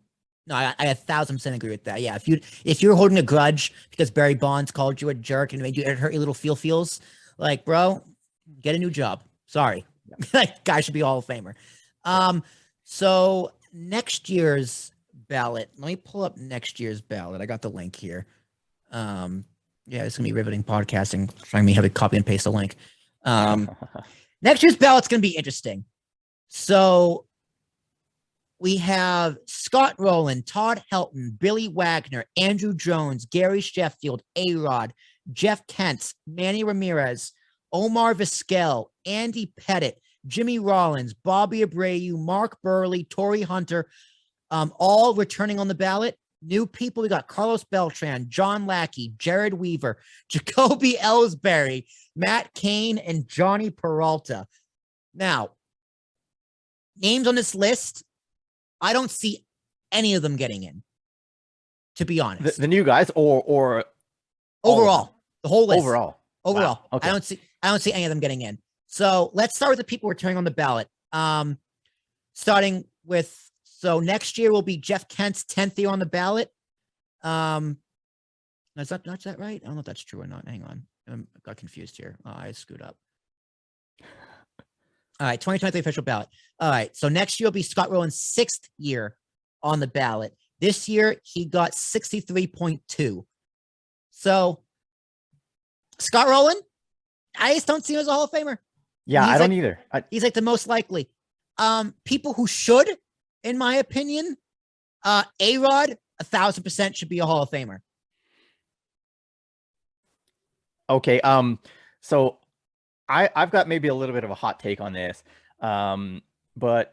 No, I 1,000% agree with that. Yeah, if you're holding a grudge because Barry Bonds called you a jerk and made you hurt your little feels, like, bro, get a new job. Sorry, like, guy should be a Hall of Famer. So next year's ballot. Let me pull up next year's ballot. I got the link here. Yeah, it's gonna be riveting podcasting. Trying me how to copy and paste the link. Next year's ballot's going to be interesting. So we have Scott Rowland, Todd Helton, Billy Wagner, Andrew Jones, Gary Sheffield, A-Rod, Jeff Kent, Manny Ramirez, Omar Vizquel, Andy Pettit, Jimmy Rollins, Bobby Abreu, Mark Burley, Torrey Hunter, all returning on the ballot. New people, we got Carlos Beltran, John Lackey, Jared Weaver, Jacoby Ellsbury, Matt Cain, and Johnny Peralta. Now, names on this list, I don't see any of them getting in, to be honest. The new guys or overall, the whole list. Overall. Wow. Okay. I don't see any of them getting in. So let's start with the people returning on the ballot. Starting with, so next year will be Jeff Kent's 10th year on the ballot. Is that right? I don't know if that's true or not. Hang on. I got confused here. Oh, I screwed up. All right, 2023 official ballot. All right, so next year will be Scott Rowland's 6th year on the ballot. This year, he got 63.2. So, Scott Rowland, I just don't see him as a Hall of Famer. Yeah, I don't either. He's like the most likely. People who should, in my opinion, A-Rod, 1,000% should be a Hall of Famer. Okay. So I've got maybe a little bit of a hot take on this. But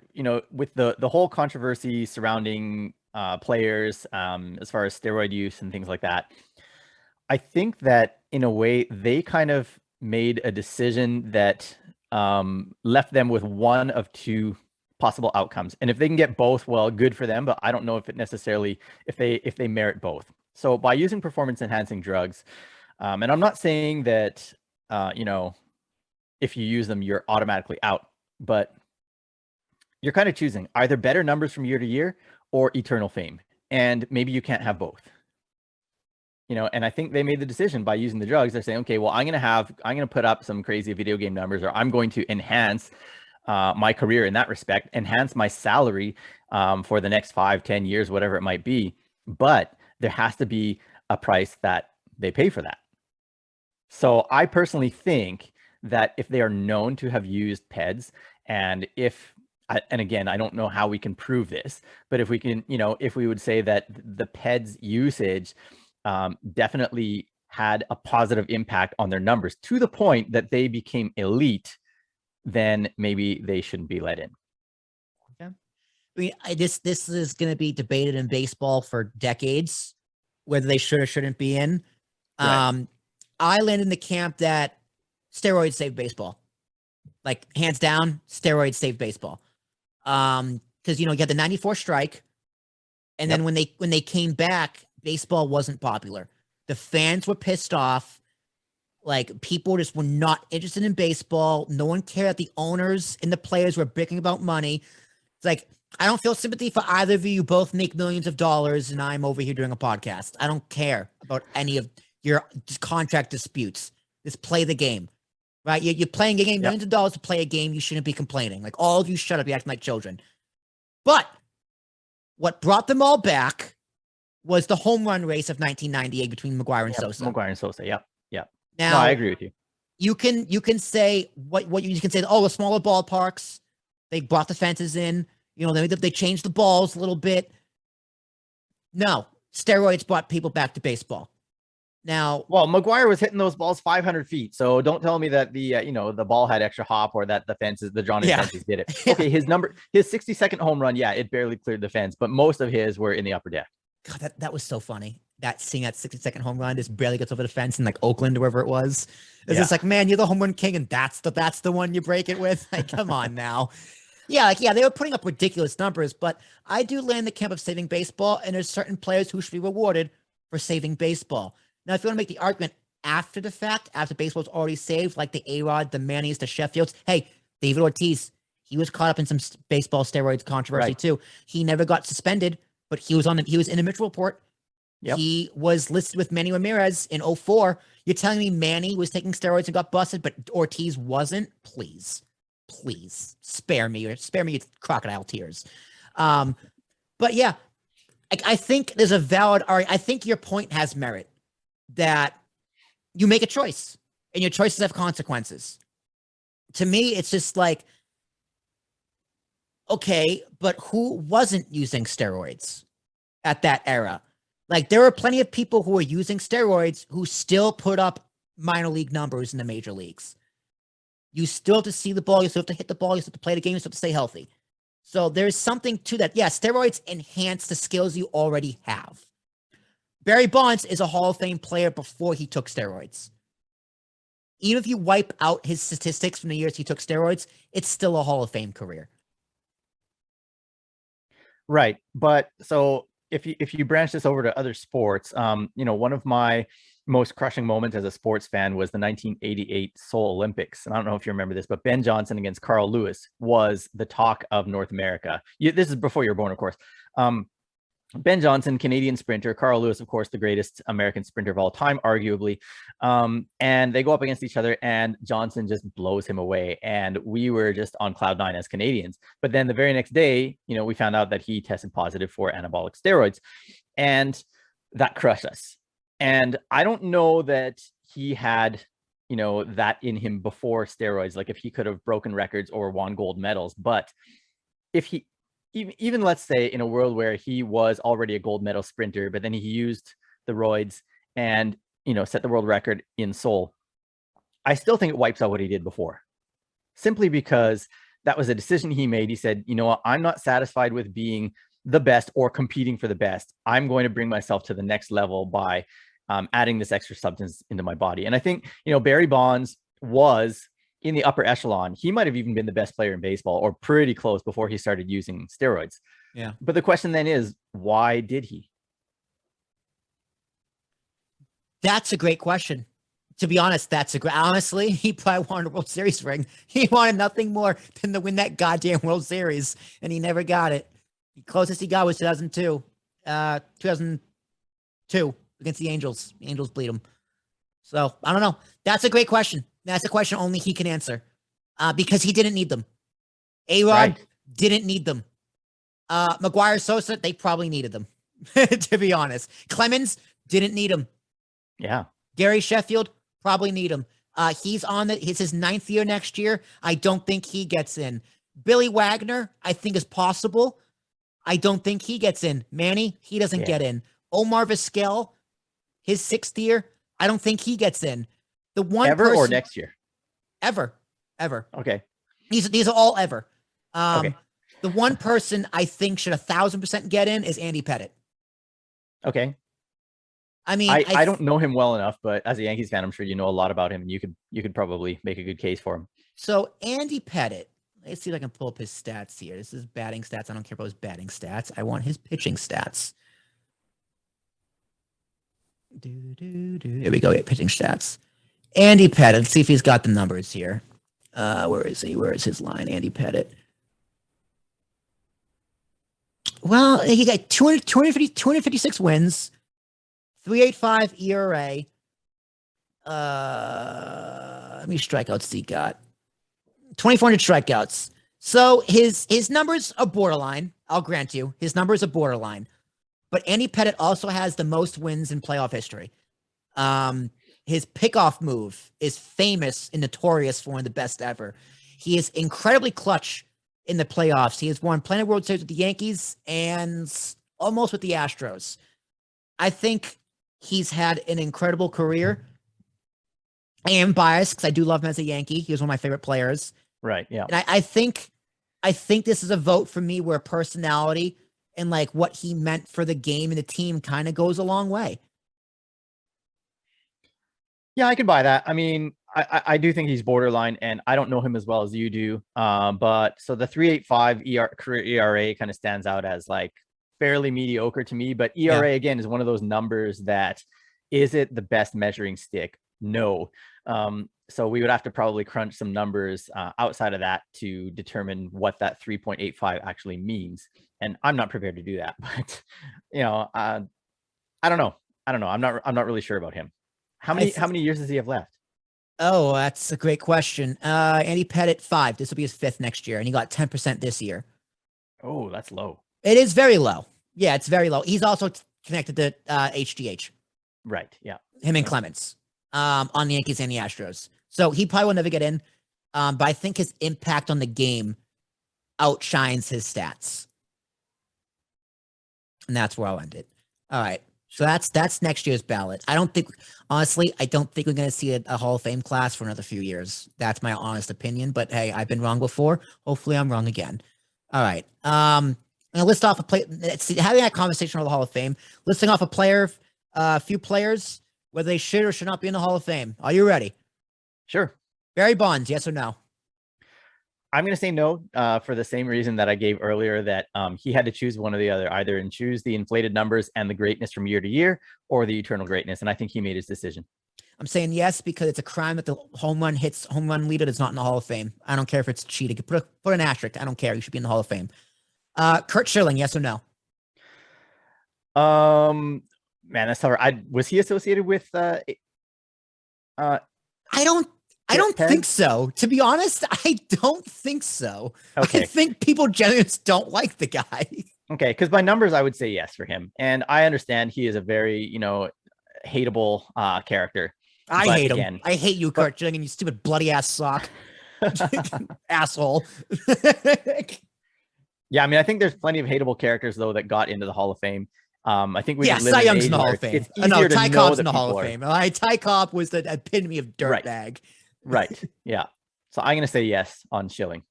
with the whole controversy surrounding players, as far as steroid use and things like that, I think that in a way they kind of made a decision that left them with one of two possible outcomes. And if they can get both, well, good for them. But I don't know if it necessarily if they merit both. So by using performance enhancing drugs, and I'm not saying that if you use them, you're automatically out, but you're kind of choosing either better numbers from year to year or eternal fame. And maybe you can't have both. And I think they made the decision by using the drugs. They're saying, okay, well, I'm going to put up some crazy video game numbers, or I'm going to enhance my career in that respect, enhance my salary for the next 5-10 years, whatever it might be. But there has to be a price that they pay for that. So I personally think that if they are known to have used PEDs, and again, I don't know how we can prove this, but if we can, if we would say that the PEDs usage definitely had a positive impact on their numbers to the point that they became elite, then maybe they shouldn't be let in. Okay. I mean, this is going to be debated in baseball for decades, whether they should or shouldn't be in. Right. I land in the camp that steroids save baseball. Like, hands down, steroids save baseball. Because you had the 94 strike, and then when they came back, baseball wasn't popular. The fans were pissed off. Like, people just were not interested in baseball. No one cared that the owners and the players were bickering about money. It's like, I don't feel sympathy for either of you. You both make millions of dollars, and I'm over here doing a podcast. I don't care about any of your contract disputes. Just play the game, right? You're playing a game, millions of dollars to play a game. You shouldn't be complaining. Like, all of you, shut up. You're acting like children. But what brought them all back was the home run race of 1998 between McGwire and Sosa. McGwire and Sosa, yep. Now, no, I agree with you. You can say what you can say. Oh, the smaller ballparks, they brought the fences in. They changed the balls a little bit. No, steroids brought people back to baseball. Now, well, McGwire was hitting those balls 500 feet. So don't tell me that the ball had extra hop, or that the Johnny fences did it. Okay, his 60-second home run, it barely cleared the fence, but most of his were in the upper deck. God, that was so funny. Seeing that 60-second home run just barely gets over the fence in like Oakland or wherever it was. It's just like, man, you're the home run king, and that's the one you break it with. Like, come on now. They were putting up ridiculous numbers, but I do land the camp of saving baseball, and there's certain players who should be rewarded for saving baseball. Now, if you want to make the argument after the fact, after baseball's already saved, like the A-Rod, the Mannys, the Sheffields, hey, David Ortiz, he was caught up in some baseball steroids controversy too. He never got suspended, but he was in the Mitchell report. Yep. He was listed with Manny Ramirez in 2004. You're telling me Manny was taking steroids and got busted, but Ortiz wasn't? Please spare me crocodile tears. But yeah, I think there's a valid argument. I think your point has merit, that you make a choice and your choices have consequences. To me, it's just like, okay, but who wasn't using steroids at that era? Like, there were plenty of people who were using steroids who still put up minor league numbers in the major leagues. You still have to see the ball. You still have to hit the ball. You still have to play the game. You still have to stay healthy. So there's something to that. Yeah, steroids enhance the skills you already have. Barry Bonds is a Hall of Fame player before he took steroids. Even if you wipe out his statistics from the years he took steroids, it's still a Hall of Fame career. Right. But so if you branch this over to other sports, one of my most crushing moments as a sports fan was the 1988 Seoul Olympics. And I don't know if you remember this, but Ben Johnson against Carl Lewis was the talk of North America. This is before you were born, of course. Ben Johnson, Canadian sprinter, Carl Lewis, of course, the greatest American sprinter of all time, arguably. And they go up against each other, and Johnson just blows him away. And we were just on cloud nine as Canadians. But then the very next day, we found out that he tested positive for anabolic steroids, and that crushed us. And I don't know that he had, that in him before steroids, like if he could have broken records or won gold medals. But if he even let's say in a world where he was already a gold medal sprinter, but then he used the roids and, set the world record in Seoul, I still think it wipes out what he did before, simply because that was a decision he made. He said, you know what, I'm not satisfied with being the best or competing for the best. I'm going to bring myself to the next level by adding this extra substance into my body. And I think, Barry Bonds was in the upper echelon. He might have even been the best player in baseball or pretty close before he started using steroids. Yeah. But the question then is, why did he? That's a great question. To be honest, honestly, he probably wanted a World Series ring. He wanted nothing more than to win that goddamn World Series, and he never got it. The closest he got was 2002. 2002 against the Angels. The Angels beat him. So, I don't know. That's a great question. That's a question only he can answer. Because he didn't need them. A-Rod didn't need them. McGuire, Sosa, they probably needed them, to be honest. Clemens didn't need them. Yeah. Gary Sheffield probably need him. He's his 9th year next year. I don't think he gets in. Billy Wagner, I think is possible. I don't think he gets in. Manny, he doesn't get in. Omar Vizquel, his 6th year, I don't think he gets in. The one ever person, or next year? Ever. Okay. These are all ever. Okay. The one person I think should 1,000% get in is Andy Pettit. Okay. I mean, I don't know him well enough, but as a Yankees fan, I'm sure you know a lot about him, and you could probably make a good case for him. So Andy Pettit, let's see if I can pull up his stats here. This is batting stats. I don't care about his batting stats. I want his pitching stats. Here we go. Get pitching stats. Andy Pettit. Let's see if he's got the numbers here. Where is he? Where is his line? Andy Pettit. Well, he got 256 wins. 3.85 ERA. How many strikeouts he got? 2,400 strikeouts. So his numbers are borderline. I'll grant you. His numbers are borderline. But Andy Pettit also has the most wins in playoff history. His pickoff move is famous and notorious for one of the best ever. He is incredibly clutch in the playoffs. He has won plenty of World Series with the Yankees and almost with the Astros. I think he's had an incredible career. I am biased because I do love him as a Yankee. He was one of my favorite players. Right. Yeah. And I think this is a vote for me where personality and like what he meant for the game and the team kind of goes a long way. Yeah, I can buy that. I mean, I do think he's borderline, and I don't know him as well as you do. But so the 3.85 career ERA kind of stands out as like fairly mediocre to me. But ERA again is one of those numbers that, is it the best measuring stick? No. So we would have to probably crunch some numbers outside of that to determine what that 3.85 actually means. And I'm not prepared to do that. But I don't know. I'm not really sure about him. How many years does he have left? Oh, that's a great question. Andy Pettit, 5. This will be his 5th next year, and he got 10% this year. Oh, that's low. It is very low. Yeah, it's very low. He's also connected to HGH. Right. Yeah. Him and Clemens on the Yankees and the Astros. So he probably will never get in. But I think his impact on the game outshines his stats. And that's where I'll end it. All right. So that's next year's ballot. Honestly, I don't think we're going to see a Hall of Fame class for another few years. That's my honest opinion. But hey, I've been wrong before. Hopefully I'm wrong again. All right. I'm going to list off having that conversation with the Hall of Fame, listing off a few players, whether they should or should not be in the Hall of Fame. Are you ready? Sure. Barry Bonds, yes or no? I'm going to say no for the same reason that I gave earlier, that he had to choose one or the other, either and choose the inflated numbers and the greatness from year to year or the eternal greatness. And I think he made his decision. I'm saying yes because it's a crime that the home run leader that's not in the Hall of Fame. I don't care if it's cheating. Put an asterisk. I don't care. You should be in the Hall of Fame. Kurt Schilling, yes or no? Man, that's tough. Was he associated with I don't think so. To be honest, I don't think so. Okay. I think people generally just don't like the guy. Okay, because by numbers, I would say yes for him. And I understand he is a very, hateable character. I hate him. I hate you, Kurt Schilling, you stupid bloody ass sock. Asshole. Yeah, I mean, I think there's plenty of hateable characters though that got into the Hall of Fame. I think we Yeah, just live Cy in an Young's age in the Hall where of Fame. it's No, easier to Ty know Cobb's that in the Hall people of are Fame. Ty Cobb was the epitome of dirtbag. right. Yeah. So I'm gonna say yes on Schilling.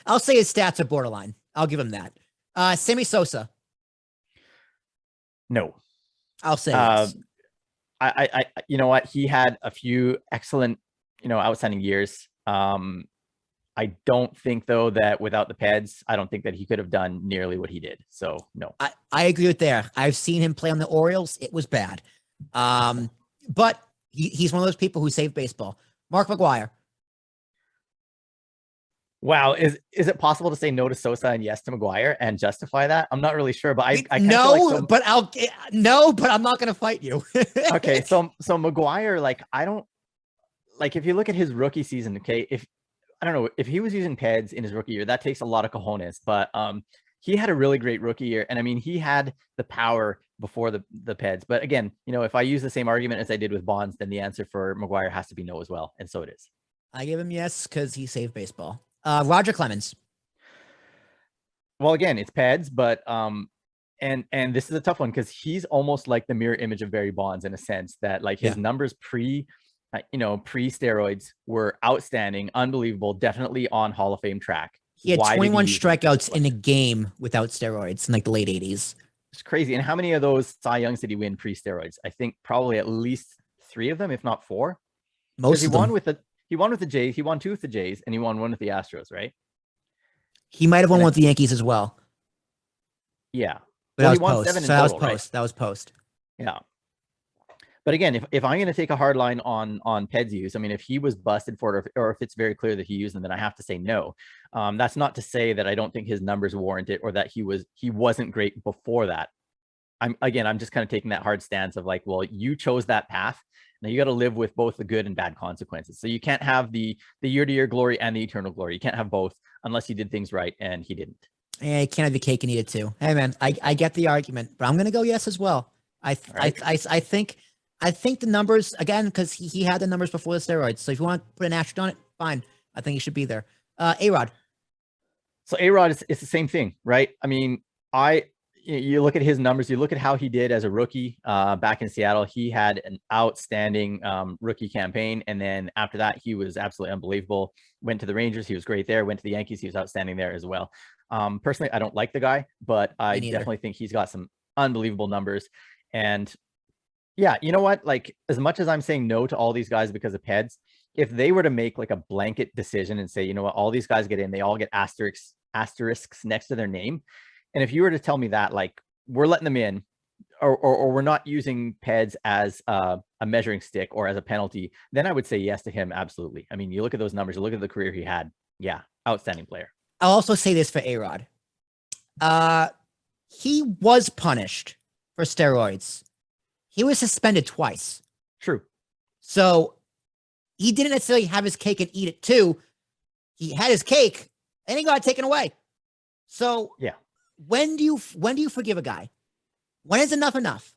I'll say his stats are borderline. I'll give him that. Sammy Sosa. No. I'll say Uh, yes. you know what? He had a few excellent, outstanding years. I don't think though that without the Peds, I don't think that he could have done nearly what he did. So no. I agree with there. I've seen him play on the Orioles. It was bad. But he's one of those people who saved baseball. Mark McGwire. Wow, is it possible to say no to Sosa and yes to McGwire and justify that? I'm not really sure, but I kinda no, feel like but I'm not going to fight you. okay, so McGwire, like I don't like if you look at his rookie season, okay, if I don't know if he was using pads in his rookie year, that takes a lot of cojones, but he had a really great rookie year, and I mean he had the power before the Peds. But again, if I use the same argument as I did with Bonds, then the answer for McGwire has to be no as well, and so it is. I give him yes because he saved baseball. Roger Clemens. Well, again, it's Peds, but and this is a tough one because he's almost like the mirror image of Barry Bonds in a sense that like his numbers pre steroids were outstanding, unbelievable, definitely on Hall of Fame track. He had 21 strikeouts in a game without steroids in like the late 80s. It's crazy. And how many of those Cy Youngs did he win pre-steroids? I think probably at least 3 of them, if not 4. Most of them. He won with the Jays, he won 2 with the Jays, and he won 1 with the Astros, right? He might have won with the Yankees as well. Yeah. But he won 7 in total, right? That was post. Yeah. But again, if I'm going to take a hard line on Peds use, I mean, if he was busted for it or if it's very clear that he used them, then I have to say no. That's not to say that I don't think his numbers warrant it or that he wasn't great before that. I'm just kind of taking that hard stance of like, well, you chose that path. Now you got to live with both the good and bad consequences. So you can't have the year-to-year glory and the eternal glory. You can't have both unless you did things right, and he didn't. Yeah, you can't have the cake and eat it too. Hey man, I get the argument, but I'm gonna go yes as well. I think the numbers again because he had the numbers before the steroids. So if you want to put an asterisk on it, fine. I think he should be there. A-Rod. So A-Rod is the same thing, right? I mean, you look at his numbers, you look at how he did as a rookie back in Seattle. He had an outstanding rookie campaign. And then after that, he was absolutely unbelievable. Went to the Rangers. He was great there. Went to the Yankees. He was outstanding there as well. Personally, I don't like the guy, but I definitely think he's got some unbelievable numbers. And yeah, you know what? Like, as much as I'm saying no to all these guys because of Peds, if they were to make like a blanket decision and say, you know what, all these guys get in, they all get asterisks next to their name. And if you were to tell me that, like, we're letting them in, or we're not using Peds as a measuring stick or as a penalty, then I would say yes to him. Absolutely. I mean, you look at those numbers, you look at the career he had. Yeah, outstanding player. I'll also say this for A-Rod. He was punished for steroids. He was suspended twice. True. So he didn't necessarily have his cake and eat it too. He had his cake and he got it taken away. So yeah. When do you forgive a guy? When is enough enough?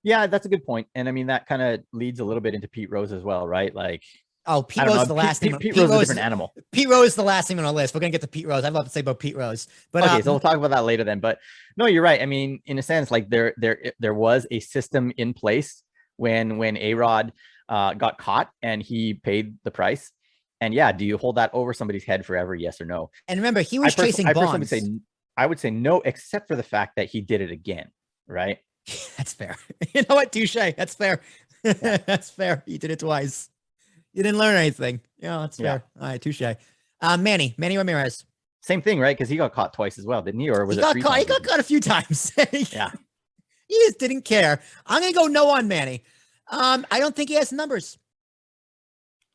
Yeah, that's a good point. And I mean, that kind of leads a little bit into Pete Rose as well, right? Like, oh, Pete Rose is the last name. Pete Rose is a different animal. Pete Rose is the last name on our list. We're gonna get to Pete Rose. I'd love to say about Pete Rose, but okay, so we'll talk about that later then. But no, you're right. I mean, in a sense, like there was a system in place when A-Rod got caught and he paid the price. And yeah, do you hold that over somebody's head forever? Yes or no? And remember, he was chasing Bonds. I would say no, except for the fact that he did it again, right? That's fair. You know what? Touche. That's fair. That's fair. He did it twice. You didn't learn anything. Yeah, that's fair. Yeah. All right, touche. Manny Ramirez. Same thing, right? Because he got caught twice as well, didn't he? Or was he got caught? He got caught a few times. Yeah. He just didn't care. I'm gonna go no on Manny. I don't think he has numbers.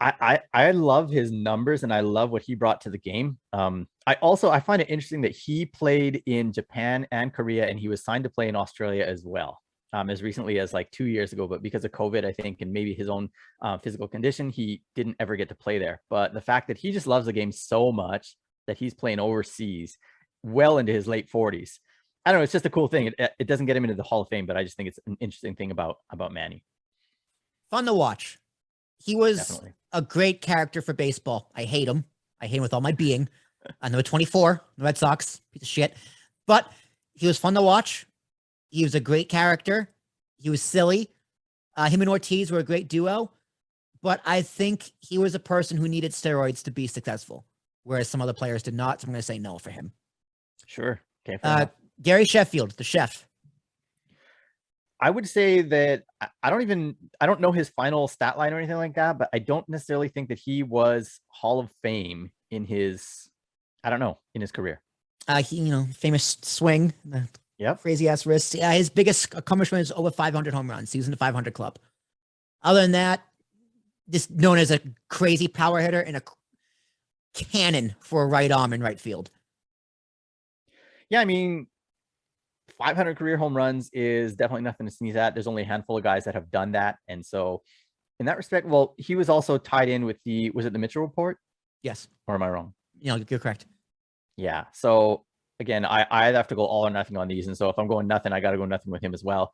I love his numbers and I love what he brought to the game. I find it interesting that he played in Japan and Korea and he was signed to play in Australia as well, as recently as like 2 years ago. But because of COVID, I think, and maybe his own physical condition, he didn't ever get to play there. But the fact that he just loves the game so much that he's playing overseas well into his late 40s. I don't know. It's just a cool thing. It doesn't get him into the Hall of Fame, but I just think it's an interesting thing about Manny. Fun to watch. He was Definitely a great character for baseball. I hate him with all my being. Number 24, the Red Sox, piece of shit. But he was fun to watch. He was a great character. He was silly. Him and Ortiz were a great duo. But I think he was a person who needed steroids to be successful, whereas some other players did not. So I'm going to say no for him. Sure. Okay. Gary Sheffield, the chef. I would say that I don't know his final stat line or anything like that, but I don't necessarily think that he was Hall of Fame in his career. Famous swing, crazy ass wrist. Yeah, his biggest accomplishment is over 500 home runs. He was in the 500 club. Other than that, just known as a crazy power hitter and a cannon for a right arm in right field. Yeah, I mean, 500 career home runs is definitely nothing to sneeze at. There's only a handful of guys that have done that. And so in that respect, well, he was also tied in with was it the Mitchell Report? Yes. Or am I wrong? You're correct. Yeah. So again, I have to go all or nothing on these. And so if I'm going nothing, I got to go nothing with him as well.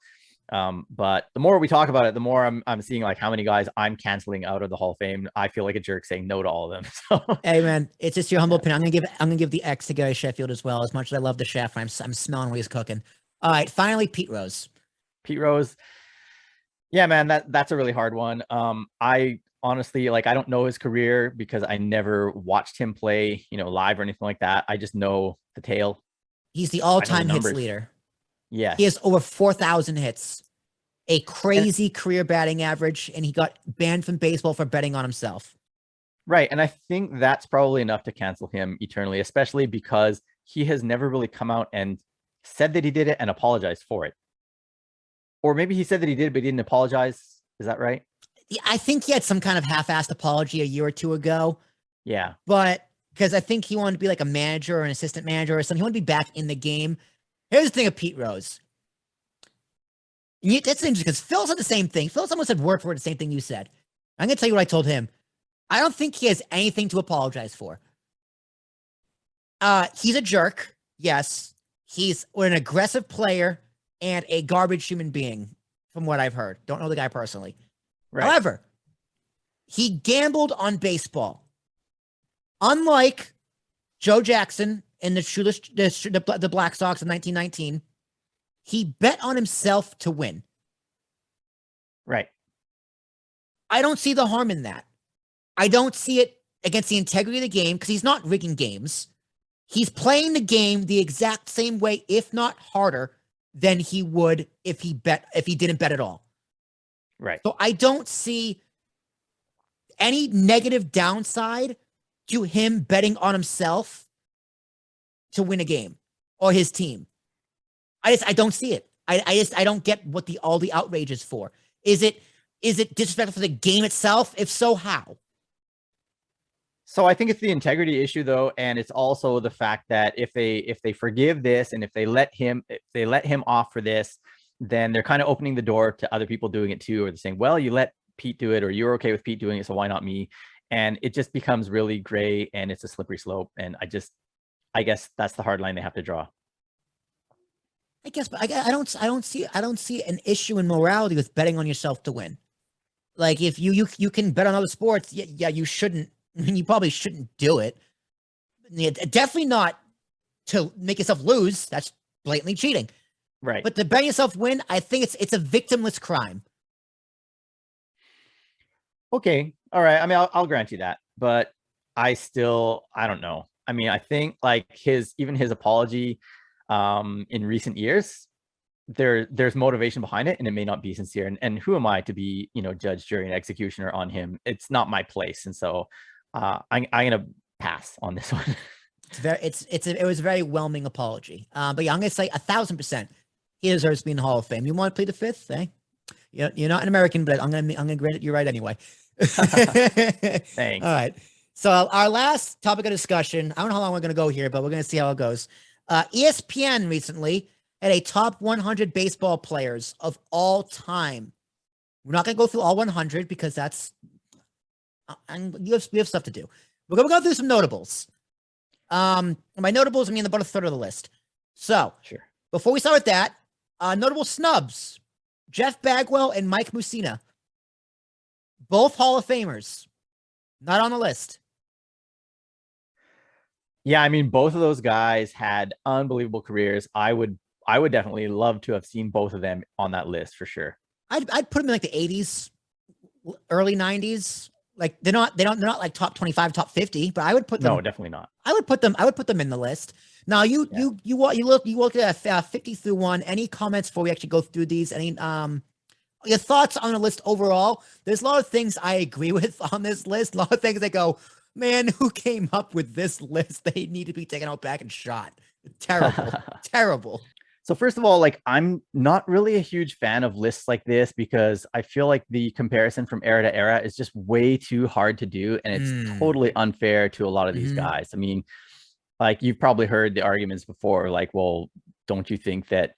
But the more we talk about it, the more I'm seeing like how many guys I'm canceling out of the Hall of Fame. I feel like a jerk saying no to all of them. So hey man, it's just your humble opinion. I'm gonna give the X to Gary Sheffield as well. As much as I love the chef, I'm smelling what he's cooking. All right, finally, Pete Rose. Pete Rose. Yeah, man, that's a really hard one. I honestly, I don't know his career because I never watched him play, live or anything like that. I just know the tale. He's the all-time hits leader. Yes. He has over 4,000 hits, a crazy career batting average, and he got banned from baseball for betting on himself. Right. And I think that's probably enough to cancel him eternally, especially because he has never really come out and said that he did it and apologized for it. Or maybe he said that he did, but he didn't apologize. Is that right? Yeah, I think he had some kind of half-assed apology a year or two ago. Yeah. But because I think he wanted to be like a manager or an assistant manager or something. He wanted to be back in the game. Here's the thing of Pete Rose. That's interesting because Phil said the same thing. Phil almost said word for word the same thing you said. I'm going to tell you what I told him. I don't think he has anything to apologize for. He's a jerk. Yes. He's an aggressive player and a garbage human being, from what I've heard. Don't know the guy personally. Right. However, he gambled on baseball. Unlike Joe Jackson in the Black Sox in 1919, he bet on himself to win. Right. I don't see the harm in that. I don't see it against the integrity of the game because he's not rigging games. He's playing the game the exact same way, if not harder, than he would if he didn't bet at all. Right. So I don't see any negative downside to him betting on himself to win a game or his team. I don't see it. I don't get what all the outrage is for. Is it disrespectful for the game itself? If so, how? So I think it's the integrity issue though, and it's also the fact that if they forgive this and if they let him off for this, then they're kind of opening the door to other people doing it too, or they're saying, well, you let Pete do it, or you're okay with Pete doing it, so why not me? And it just becomes really gray and it's a slippery slope. And I guess that's the hard line they have to draw. I guess, but I don't see an issue in morality with betting on yourself to win. Like if you can bet on other sports, yeah, you shouldn't. I mean, you probably shouldn't do it. Yeah, definitely not to make yourself lose. That's blatantly cheating. Right. But to bet yourself win, I think it's a victimless crime. Okay. All right. I mean, I'll grant you that, but I don't know. I mean, I think like his apology in recent years, there's motivation behind it and it may not be sincere. And who am I to be, judge, jury, and executioner on him? It's not my place. And so I'm going to pass on this one. It was a very whelming apology. But yeah, I'm going to say 1,000%. He deserves to be in the Hall of Fame. You want to plead the fifth? Eh? You're not an American, but I'm going to grant it. You're right anyway. Thanks. All right. So our last topic of discussion, I don't know how long we're going to go here, but we're going to see how it goes. ESPN recently had a top 100 baseball players of all time. We're not going to go through all 100 because that's, we have stuff to do. We're going to go through some notables. By notables, I mean about a third of the list. So sure. Before we start with that, notable snubs, Jeff Bagwell and Mike Mussina, both Hall of Famers, not on the list. Yeah, I mean, both of those guys had unbelievable careers. I would definitely love to have seen both of them on that list for sure. I'd put them in like the 80s, early 90s. Like they're not like top 25, top 50, but I would put them. No, definitely not. I would put them in the list. Now you look at 50 through 1. Any comments before we actually go through these? Any your thoughts on the list overall? There's a lot of things I agree with on this list. A lot of things that go, man, who came up with this list? They need to be taken out back and shot. Terrible. Terrible. So first of all, like I'm not really a huge fan of lists like this because I feel like the comparison from era to era is just way too hard to do, and it's totally unfair to a lot of these guys. I mean, like you've probably heard the arguments before, like, well, don't you think that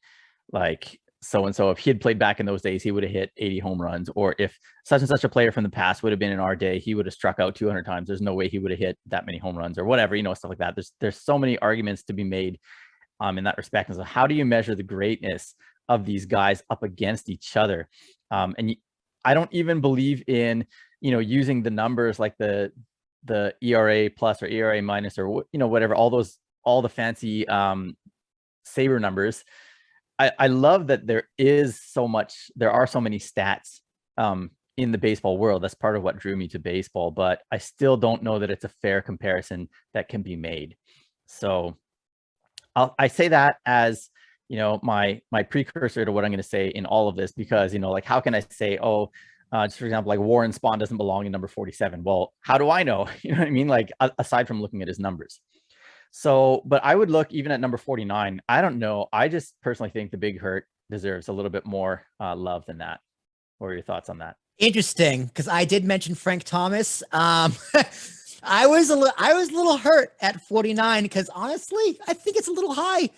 like so and so, if he had played back in those days, he would have hit 80 home runs, or if such and such a player from the past would have been in our day, he would have struck out 200 times. There's no way he would have hit that many home runs or whatever, stuff like that. There's so many arguments to be made in that respect. And so how do you measure the greatness of these guys up against each other? I don't even believe in, using the numbers like the ERA plus or ERA minus or, whatever, all the fancy saber numbers. I love that there are so many stats in the baseball world. That's part of what drew me to baseball, but I still don't know that it's a fair comparison that can be made. So I say that as, my precursor to what I'm going to say in all of this, because, like, how can I say, just for example, like Warren Spahn doesn't belong in number 47. Well, how do I know? You know what I mean? Like, aside from looking at his numbers. So, but I would look even at number 49. I don't know. I just personally think the Big Hurt deserves a little bit more love than that. What are your thoughts on that? Interesting, because I did mention Frank Thomas. I was a little hurt at 49 because honestly, I think it's a little high.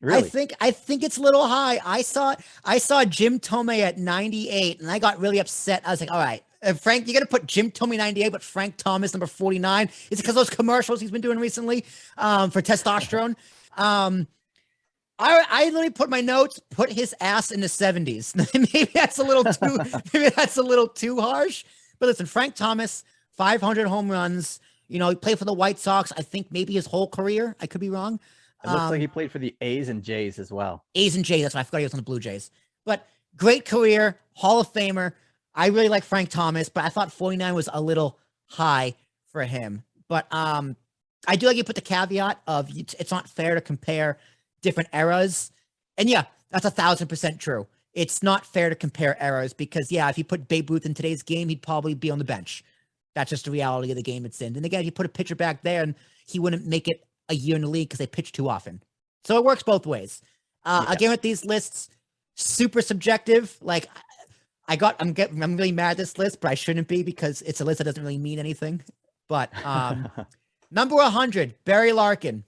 Really? I think it's a little high. I saw Jim Tomei at 98 and I got really upset. I was like, all right, Frank, you're going to put Jim Tomei 98, but Frank Thomas number 49. It's because those commercials he's been doing recently for testosterone. I literally put my notes, put his ass in the 70s. Maybe that's a little too harsh. But listen, Frank Thomas, 500 home runs. He played for the White Sox. I think maybe his whole career. I could be wrong. It looks like he played for the A's and Jays as well. A's and Jays. That's why I forgot he was on the Blue Jays. But great career, Hall of Famer. I really like Frank Thomas, but I thought 49 was a little high for him. But I do like you put the caveat of it's not fair to compare different eras. And yeah, that's 1,000% true. It's not fair to compare eras because, yeah, if you put Babe Ruth in today's game, he'd probably be on the bench. That's just the reality of the game it's in. And again, if you put a pitcher back there and he wouldn't make it a year in the league because they pitch too often. So it works both ways. Again, with these lists, super subjective. Like I'm really mad at this list, but I shouldn't be because it's a list that doesn't really mean anything. But number 100, Barry Larkin.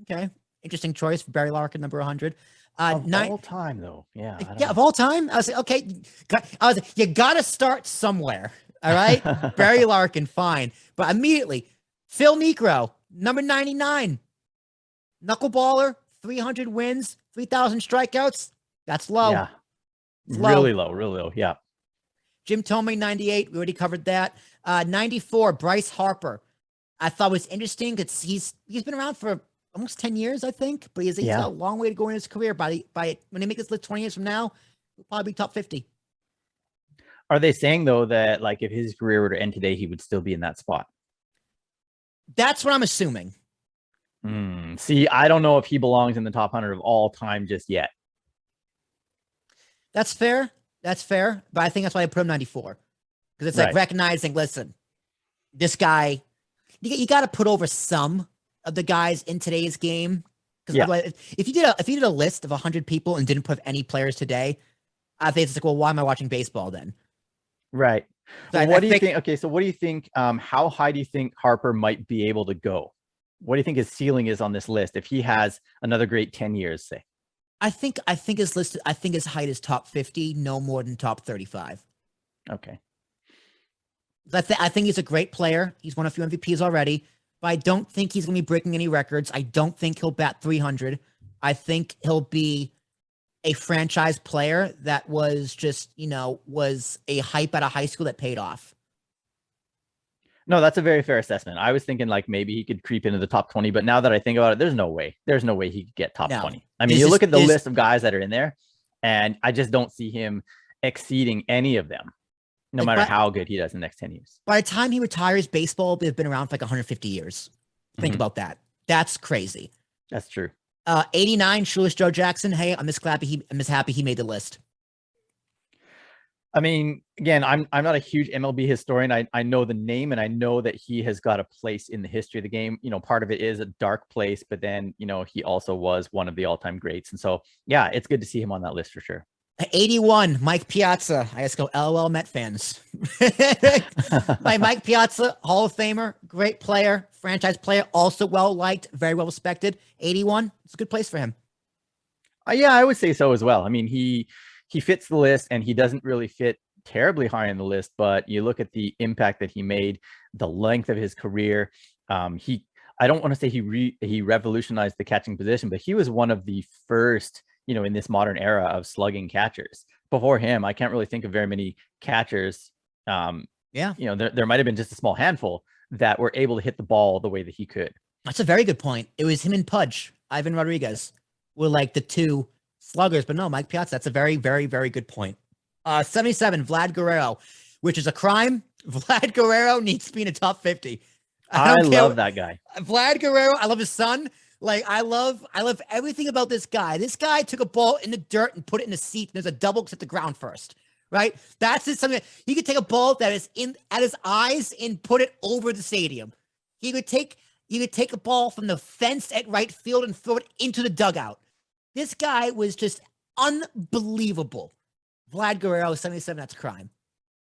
Okay. Interesting choice for Barry Larkin, number 100. All time, though. Yeah. Of all time. I was like, okay. You got to start somewhere. All right. Barry Larkin, fine. But immediately, Phil Niekro, number 99. Knuckleballer, 300 wins, 3,000 strikeouts. That's low. Yeah. Really low. Yeah. Jim Tomei, 98. We already covered that. 94, Bryce Harper. I thought was interesting because he's been around for almost 10 years, I think, but he's got a long way to go in his career. By when they make this list 20 years from now, he'll probably be top 50. Are they saying though that like if his career were to end today, he would still be in that spot? That's what I'm assuming. See, I don't know if he belongs in the top 100 of all time just yet. That's fair. But I think that's why I put him 94 because it's like recognizing, listen, this guy, you got to put over some of the guys in today's game. Because if you did a list of 100 people and didn't put any players today, I think it's like, well, why am I watching baseball then? Right. So what do you think? Okay, so what do you think? How high do you think Harper might be able to go? What do you think his ceiling is on this list if he has another great 10 years, say? I think his list. I think his height is top 50, no more than top 35. Okay. I think he's a great player. He's won a few MVPs already, but I don't think he's going to be breaking any records. I don't think he'll bat 300. I think he'll be a franchise player that was just, was a hype out of high school that paid off. No, that's a very fair assessment. I was thinking like maybe he could creep into the top 20, but now that I think about it, there's no way. There's no way he could get top 20. I mean, you look at the list of guys that are in there, and I just don't see him exceeding any of them, no matter how good he does in the next 10 years. By the time he retires, baseball will have been around for like 150 years. Think about that. That's crazy. That's true. 89, Shoeless Joe Jackson. Hey, I'm just happy he made the list. I mean, again, I'm not a huge MLB historian. I know the name, and I know that he has got a place in the history of the game. You know, part of it is a dark place, but then, you know, he also was one of the all-time greats. And so, yeah, it's good to see him on that list for sure. 81, Mike Piazza. I just go, LOL Met fans. By Mike Piazza, Hall of Famer, great player, franchise player, also well-liked, very well-respected. 81, it's a good place for him. Yeah, I would say so as well. I mean, he fits the list, and he doesn't really fit terribly high on the list, but you look at the impact that he made, the length of his career. I don't want to say he revolutionized the catching position, but he was one of the first, you know, in this modern era of slugging catchers. Before him, I can't really think of very many catchers. You know, there might have been just a small handful that were able to hit the ball the way that he could. That's a very good point. It was him and Pudge, Ivan Rodriguez, were like the two sluggers, but no, Mike Piazza. That's a very, very, very good point. 77, Vlad Guerrero, which is a crime. Vlad Guerrero needs to be in the top 50. I love that guy. Vlad Guerrero. I love his son. Like, I love everything about this guy. This guy took a ball in the dirt and put it in the seat. There's a double hit the ground first, right? That's just something. He could take a ball that is at his eyes and put it over the stadium. He could take a ball from the fence at right field and throw it into the dugout. This guy was just unbelievable. Vlad Guerrero, 77, that's a crime.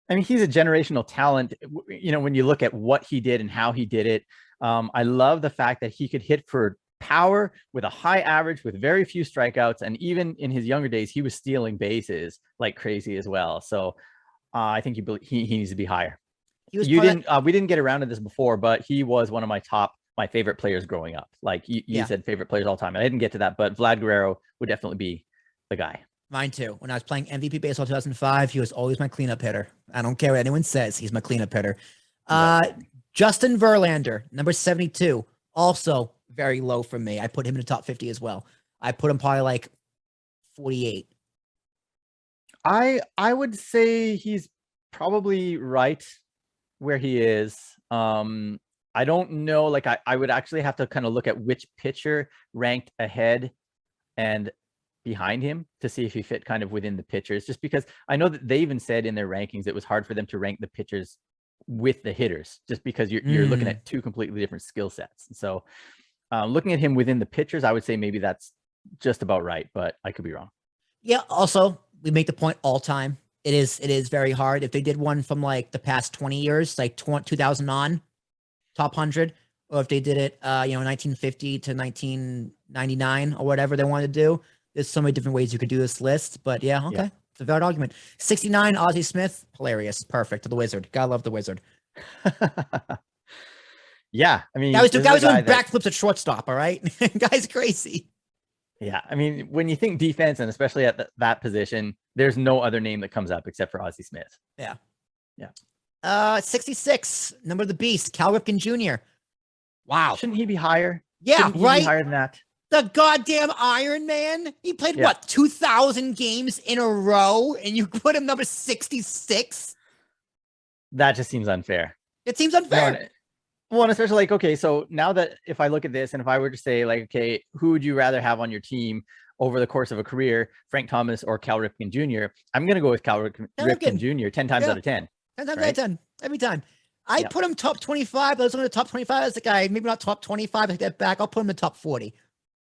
I mean, he's a generational talent. You know, when you look at what he did and how he did it, I love the fact that he could hit for power with a high average, with very few strikeouts. And even in his younger days, he was stealing bases like crazy as well. So I think he needs to be higher. We didn't get around to this before, but he was one of my favorite players growing up. Like you said, favorite players all time. I didn't get to that, but Vlad Guerrero would definitely be the guy. Mine too. When I was playing MVP baseball 2005, he was always my cleanup hitter. I don't care what anyone says. He's my cleanup hitter. Justin Verlander, number 72, also very low for me. I put him in the top 50 as well. I put him probably like 48. I would say he's probably right where he is. I don't know. Like I would actually have to kind of look at which pitcher ranked ahead and behind him to see if he fit kind of within the pitchers, just because I know that they even said in their rankings it was hard for them to rank the pitchers with the hitters, just because you're looking at two completely different skill sets. So looking at him within the pitchers, I would say maybe that's just about right, but I could be wrong. Yeah. Also, we make the point all time. It is very hard. If they did one from like the past 20 years, like 2000 on, top 100, or if they did it, 1950 to 1999 or whatever they wanted to do. There's so many different ways you could do this list, but yeah, okay. Yeah. It's a valid argument. 69, Ozzie Smith, hilarious, perfect. To the Wizard. Gotta love the Wizard. Yeah, I mean, guy was doing backflips at shortstop. All right, guy's crazy. Yeah, I mean, when you think defense, and especially at that position, there's no other name that comes up except for Ozzie Smith. Yeah. 66, number of the beast, Cal Ripken Jr. Wow, shouldn't he be higher? Yeah, shouldn't he right. Be higher than that. The goddamn Iron Man. He played what, 2,000 games in a row, and you put him number 66? That just seems unfair. It seems unfair. Well, and especially like, okay, so now that if I look at this and if I were to say like, okay, who would you rather have on your team over the course of a career, Frank Thomas or Cal Ripken Jr.? I'm going to go with Cal Ripken Jr. 10 times out of 10. 10 times out of 10, every time. I put him top 25. I was on the top 25 as the guy, maybe not top 25. I take that back. I'll put him in the top 40.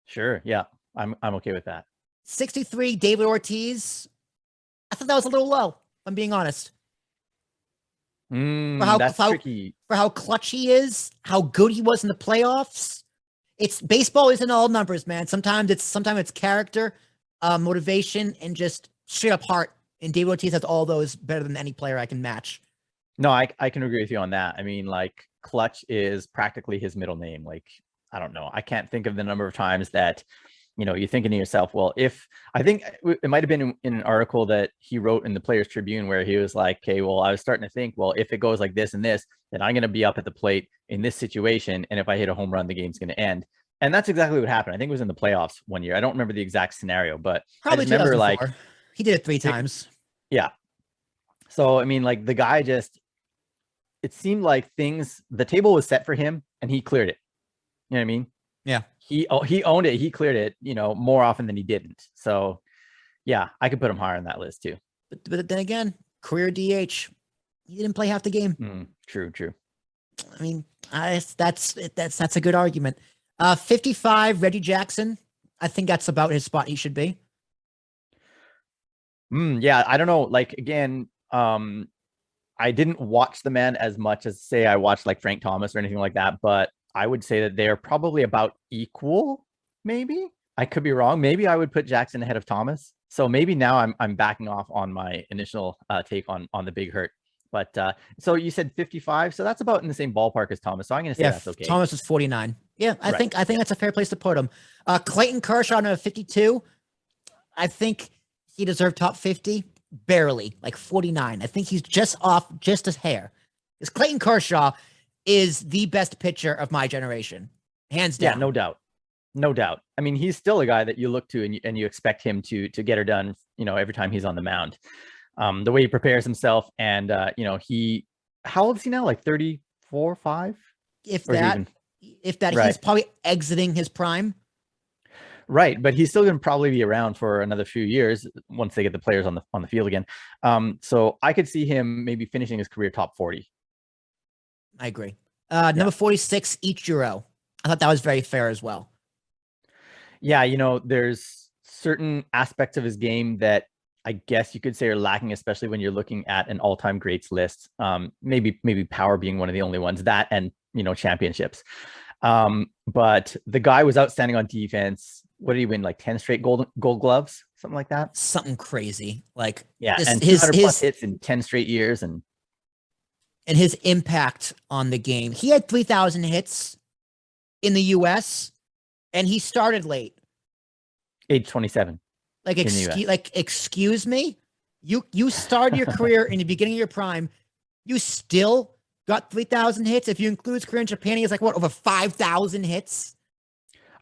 Sure. Yeah. I'm okay with that. 63, David Ortiz. I thought that was a little low, if I'm being honest. That's tricky. For how clutch he is, how good he was in the playoffs. Baseball isn't all numbers, man. Sometimes it's character, motivation, and just straight up heart. And David Ortiz has all those better than any player I can match. No, I can agree with you on that. I mean, like, clutch is practically his middle name. Like, I don't know. I can't think of the number of times that you're thinking to yourself, well, I think it might have been in an article that he wrote in the Players Tribune where he was like, okay, well, I was starting to think, well, if it goes like this and this, then I'm going to be up at the plate in this situation. And if I hit a home run, the game's going to end. And that's exactly what happened. I think it was in the playoffs one year. I don't remember the exact scenario, but Probably I just remember like he did it 3 times. Yeah. So, I mean, like the guy it seemed like the table was set for him and he cleared it. You know what I mean? Yeah. He owned it. He cleared it, more often than he didn't. So yeah, I could put him higher on that list too. But then again, career DH, he didn't play half the game. True. I mean, that's a good argument. 55, Reggie Jackson. I think that's about his spot he should be. Yeah, I don't know. Like again, I didn't watch the man as much as say I watched like Frank Thomas or anything like that, but I would say that they're probably about equal. Maybe I could be wrong. Maybe I would put Jackson ahead of Thomas. So maybe now I'm backing off on my initial take on the Big Hurt. But so you said 55, so that's about in the same ballpark as Thomas. So I'm going to say that's okay. Thomas is 49. Yeah, I think that's a fair place to put him. Clayton Kershaw number 52. I think he deserved top 50, barely, like 49. I think he's just off just a hair. Because Clayton Kershaw is the best pitcher of my generation, hands down. Yeah, no doubt. I mean, he's still a guy that you look to and you expect him to get her done. Every time he's on the mound. The way he prepares himself and how old is he now? Like 34, 5? If that, right. He's probably exiting his prime. Right. But he's still going to probably be around for another few years once they get the players on the field again. So I could see him maybe finishing his career top 40. I agree. Number 46, Ichiro. I thought that was very fair as well. Yeah. There's certain aspects of his game that I guess you could say are lacking, especially when you're looking at an all-time greats list. Maybe power being one of the only ones, that and, championships. But the guy was outstanding on defense. What did he win? Like 10 straight gold gloves, something like that. Something crazy. Like and his plus hits in 10 straight years. And his impact on the game. He had 3,000 hits in the US and he started late. Age 27. Excuse me? You started your career in the beginning of your prime. You still got 3,000 hits. If you include his career in Japan, he has over 5,000 hits.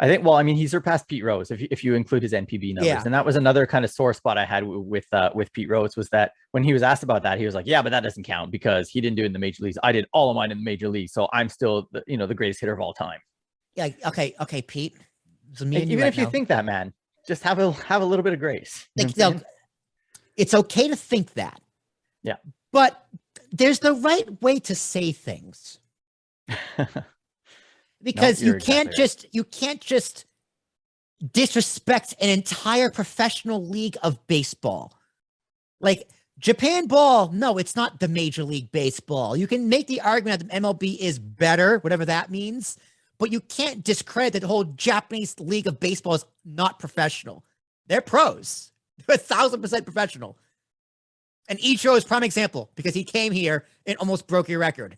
I think, he surpassed Pete Rose if you include his NPB numbers. Yeah. And that was another kind of sore spot I had with Pete Rose, was that when he was asked about that, he was like, yeah, but that doesn't count because he didn't do it in the major leagues. I did all of mine in the major leagues. So I'm still the greatest hitter of all time. Yeah. Okay, Pete. Even if you think that, man, just have a little bit of grace. It's okay to think that. Yeah. But there's the right way to say things. Because you can't just disrespect an entire professional league of baseball. Like Japan ball, no, it's not the Major League Baseball. You can make the argument that the MLB is better, whatever that means, but you can't discredit that the whole Japanese league of baseball is not professional. They're pros. They're 1,000% professional. And Ichiro is prime example because he came here and almost broke your record.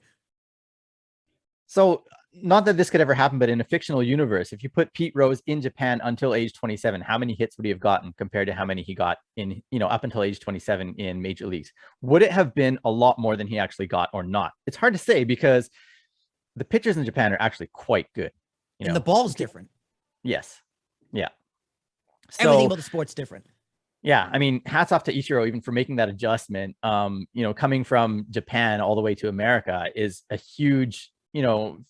So, not that this could ever happen, but in a fictional universe, if you put Pete Rose in Japan until age 27, how many hits would he have gotten compared to how many he got in, up until age 27 in major leagues? Would it have been a lot more than he actually got or not? It's hard to say because the pitchers in Japan are actually quite good. And the ball's different. Yes. Yeah. Everything about the sport's different. Yeah. I mean, hats off to Ichiro even for making that adjustment. Coming from Japan all the way to America is a huge,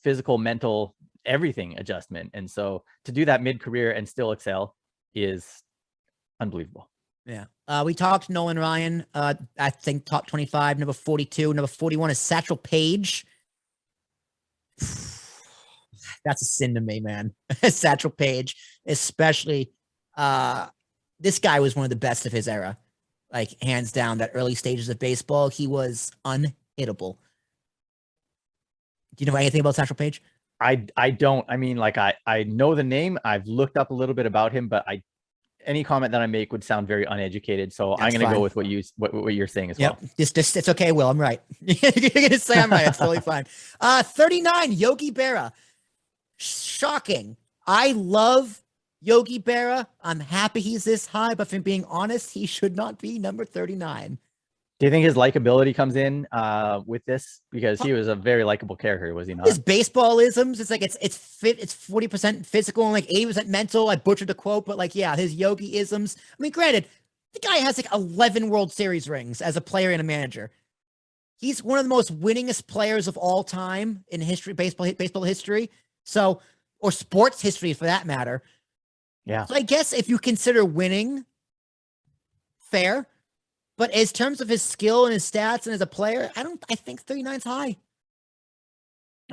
physical, mental, everything adjustment. And so to do that mid-career and still excel is unbelievable. Yeah. We talked Nolan Ryan, I think top 25, number 42, number 41 is Satchel Paige. That's a sin to me, man. Satchel Paige, especially, this guy was one of the best of his era, like hands down. That early stages of baseball, he was unhittable. Do you know anything about Satchel Paige? I don't. I mean, like I know the name. I've looked up a little bit about him, but any comment that I make would sound very uneducated. So I'm going to go with what you're saying as well. Just it's okay, Will. I'm right. You're going to say I'm right. It's totally fine. 39, Yogi Berra. Shocking. I love Yogi Berra, I'm happy he's this high, but from being honest, he should not be number 39. Do you think his likability comes in with this? Because he was a very likable character, was he not? His baseballisms, it's like it's 40% physical and like 80% mental. I butchered the quote, but like, yeah, his Yogi-isms. I mean, granted, the guy has like 11 World Series rings as a player and a manager. He's one of the most winningest players of all time in history, baseball history. So, or sports history for that matter. Yeah. So I guess if you consider winning, fair. But as terms of his skill and his stats and as a player, I think 39's high.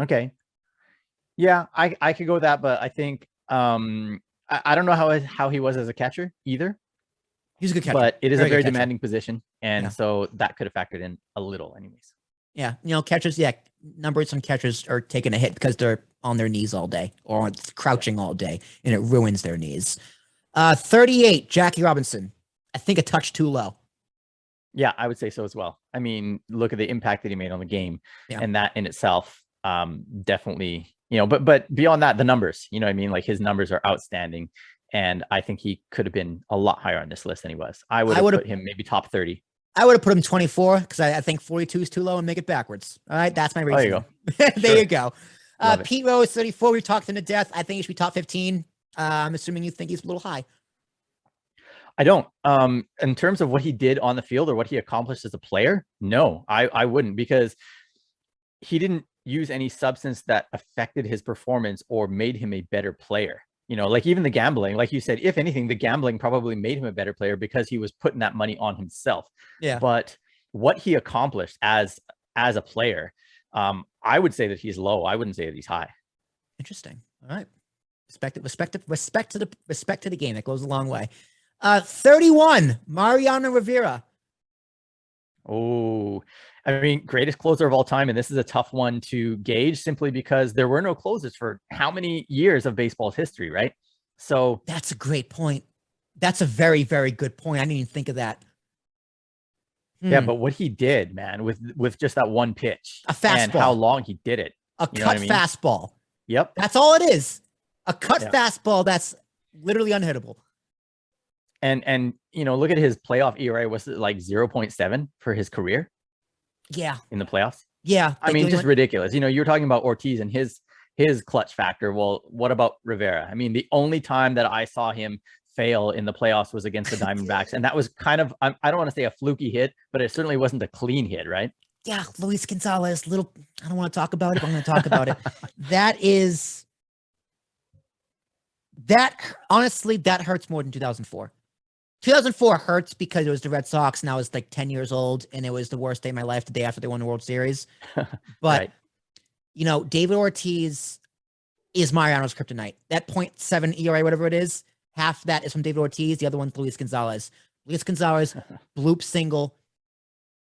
Okay. Yeah, I could go with that, but I think I don't know how he was as a catcher either. He's a good catcher. But it is Very a very good catcher. demanding position. And Yeah. so that could have factored in a little anyways. Yeah. You know, catchers, yeah, numbers on catchers are taking a hit because they're on their knees all day or crouching all day, and it ruins their knees. 38, Jackie Robinson. I think a touch too low. Yeah, I would say so as well. I mean, look at the impact that he made on the game, Yeah. and that in itself, definitely, you know. But beyond that, the numbers, you know what I mean? Like his numbers are outstanding, and I think he could have been a lot higher on this list than he was. I would have put him maybe top 30. I would have put him 24 because I think 42 is too low and make it backwards. All right, that's my reason. There you There Sure. you go. Pete Rose, 34. We talked him to death. I think he should be top 15. I'm assuming you think he's a little high. I don't. In terms of what he did on the field or what he accomplished as a player, no, I wouldn't, because he didn't use any substance that affected his performance or made him a better player. You know, like even the gambling, like you said, if anything, the gambling probably made him a better player because he was putting that money on himself. Yeah. But what he accomplished as a player, I would say that he's low. I wouldn't say that he's high. Interesting. All right. Respect to the game. That goes a long way. 31, Mariana Rivera. Oh, I mean, greatest closer of all time. And this is a tough one to gauge simply because there were no closers for how many years of baseball's history, right? So that's a great point. That's a very, very good point. I didn't even think of that. Yeah, but what he did, man, with just that one pitch, a fastball, and how long he did it, cut fastball. Yep, that's all it is. A cut fastball that's literally unhittable. And you know, look at his playoff ERA was like 0.7 for his career. Yeah, in the playoffs. Yeah, I mean, just ridiculous. You know, you're talking about Ortiz and his clutch factor. Well, what about Rivera? I mean, the only time that I saw him fail in the playoffs was against the Diamondbacks, and that was kind of, I don't want to say a fluky hit, but it certainly wasn't a clean hit, right? Yeah, Luis Gonzalez. I don't want to talk about it, but I'm going to talk about it. Honestly, that hurts more than 2004. 2004 hurts because it was the Red Sox and I was like 10 years old and it was the worst day of my life, the day after they won the World Series. But, you know, David Ortiz is Mariano's kryptonite. That 0.7 ERA, whatever it is, half that is from David Ortiz. The other one's Luis Gonzalez. Luis Gonzalez, bloop single,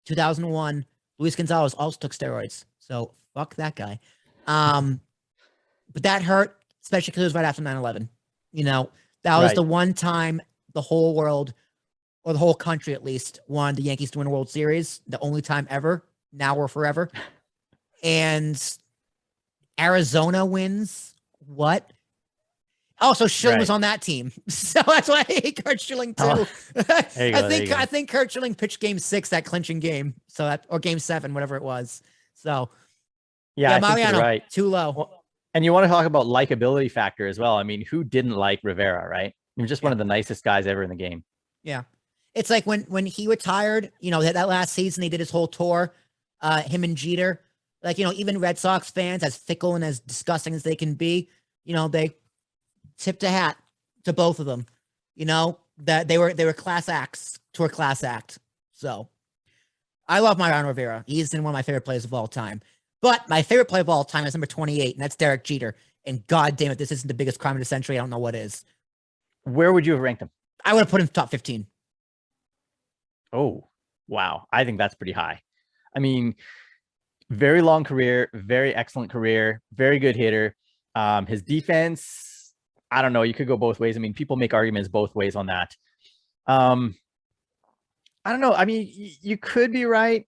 2001. Luis Gonzalez also took steroids. So fuck that guy. But that hurt, especially because it was right after 9/11. You know, that was the one time the whole world, or the whole country at least, wanted the Yankees to win a World Series. The only time ever, now or forever. And Arizona wins. What? Oh, so Schilling was on that team. So that's why I hate Kurt Schilling too. I think Kurt Schilling pitched game 6, that clinching game. So that, or game 7, whatever it was. So yeah, Mariano, right. Too low. Well, and you want to talk about likability factor as well. I mean, who didn't like Rivera, right? He was just one of the nicest guys ever in the game. Yeah. It's like when he retired, you know, that last season, he did his whole tour, him and Jeter, like, you know, even Red Sox fans, as fickle and as disgusting as they can be, you know, they tipped a hat to both of them, you know, that they were class acts to a class act. So I love Mariano Rivera. He's one of my favorite players of all time. But my favorite play of all time is number 28, and that's Derek Jeter. And God damn it, this isn't the biggest crime of the century. I don't know what is. Where would you have ranked him? I would have put him top 15. Oh, wow. I think that's pretty high. I mean, very long career, very excellent career, very good hitter. His defense, I don't know. You could go both ways. I mean, people make arguments both ways on that. I don't know. I mean, you could be right.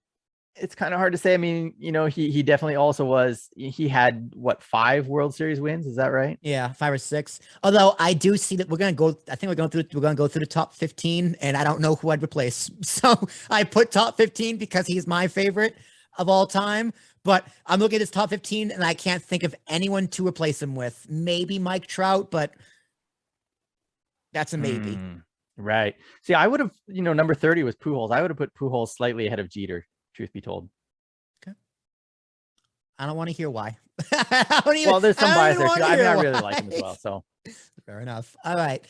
It's kind of hard to say. I mean, he definitely also he had what, 5 World Series wins? Is that right? Yeah, 5 or 6. Although I do see that we're gonna go. I think we're gonna go through the top 15, and I don't know who I'd replace. So I put top 15 because he's my favorite of all time. But I'm looking at his top 15, and I can't think of anyone to replace him with. Maybe Mike Trout, but that's a maybe. Right. See, I would have, number 30 was Pujols. I would have put Pujols slightly ahead of Jeter, truth be told. Okay. I don't want to hear why. Well, there's some bias there too. I mean, I really like him as well. So fair enough. All right.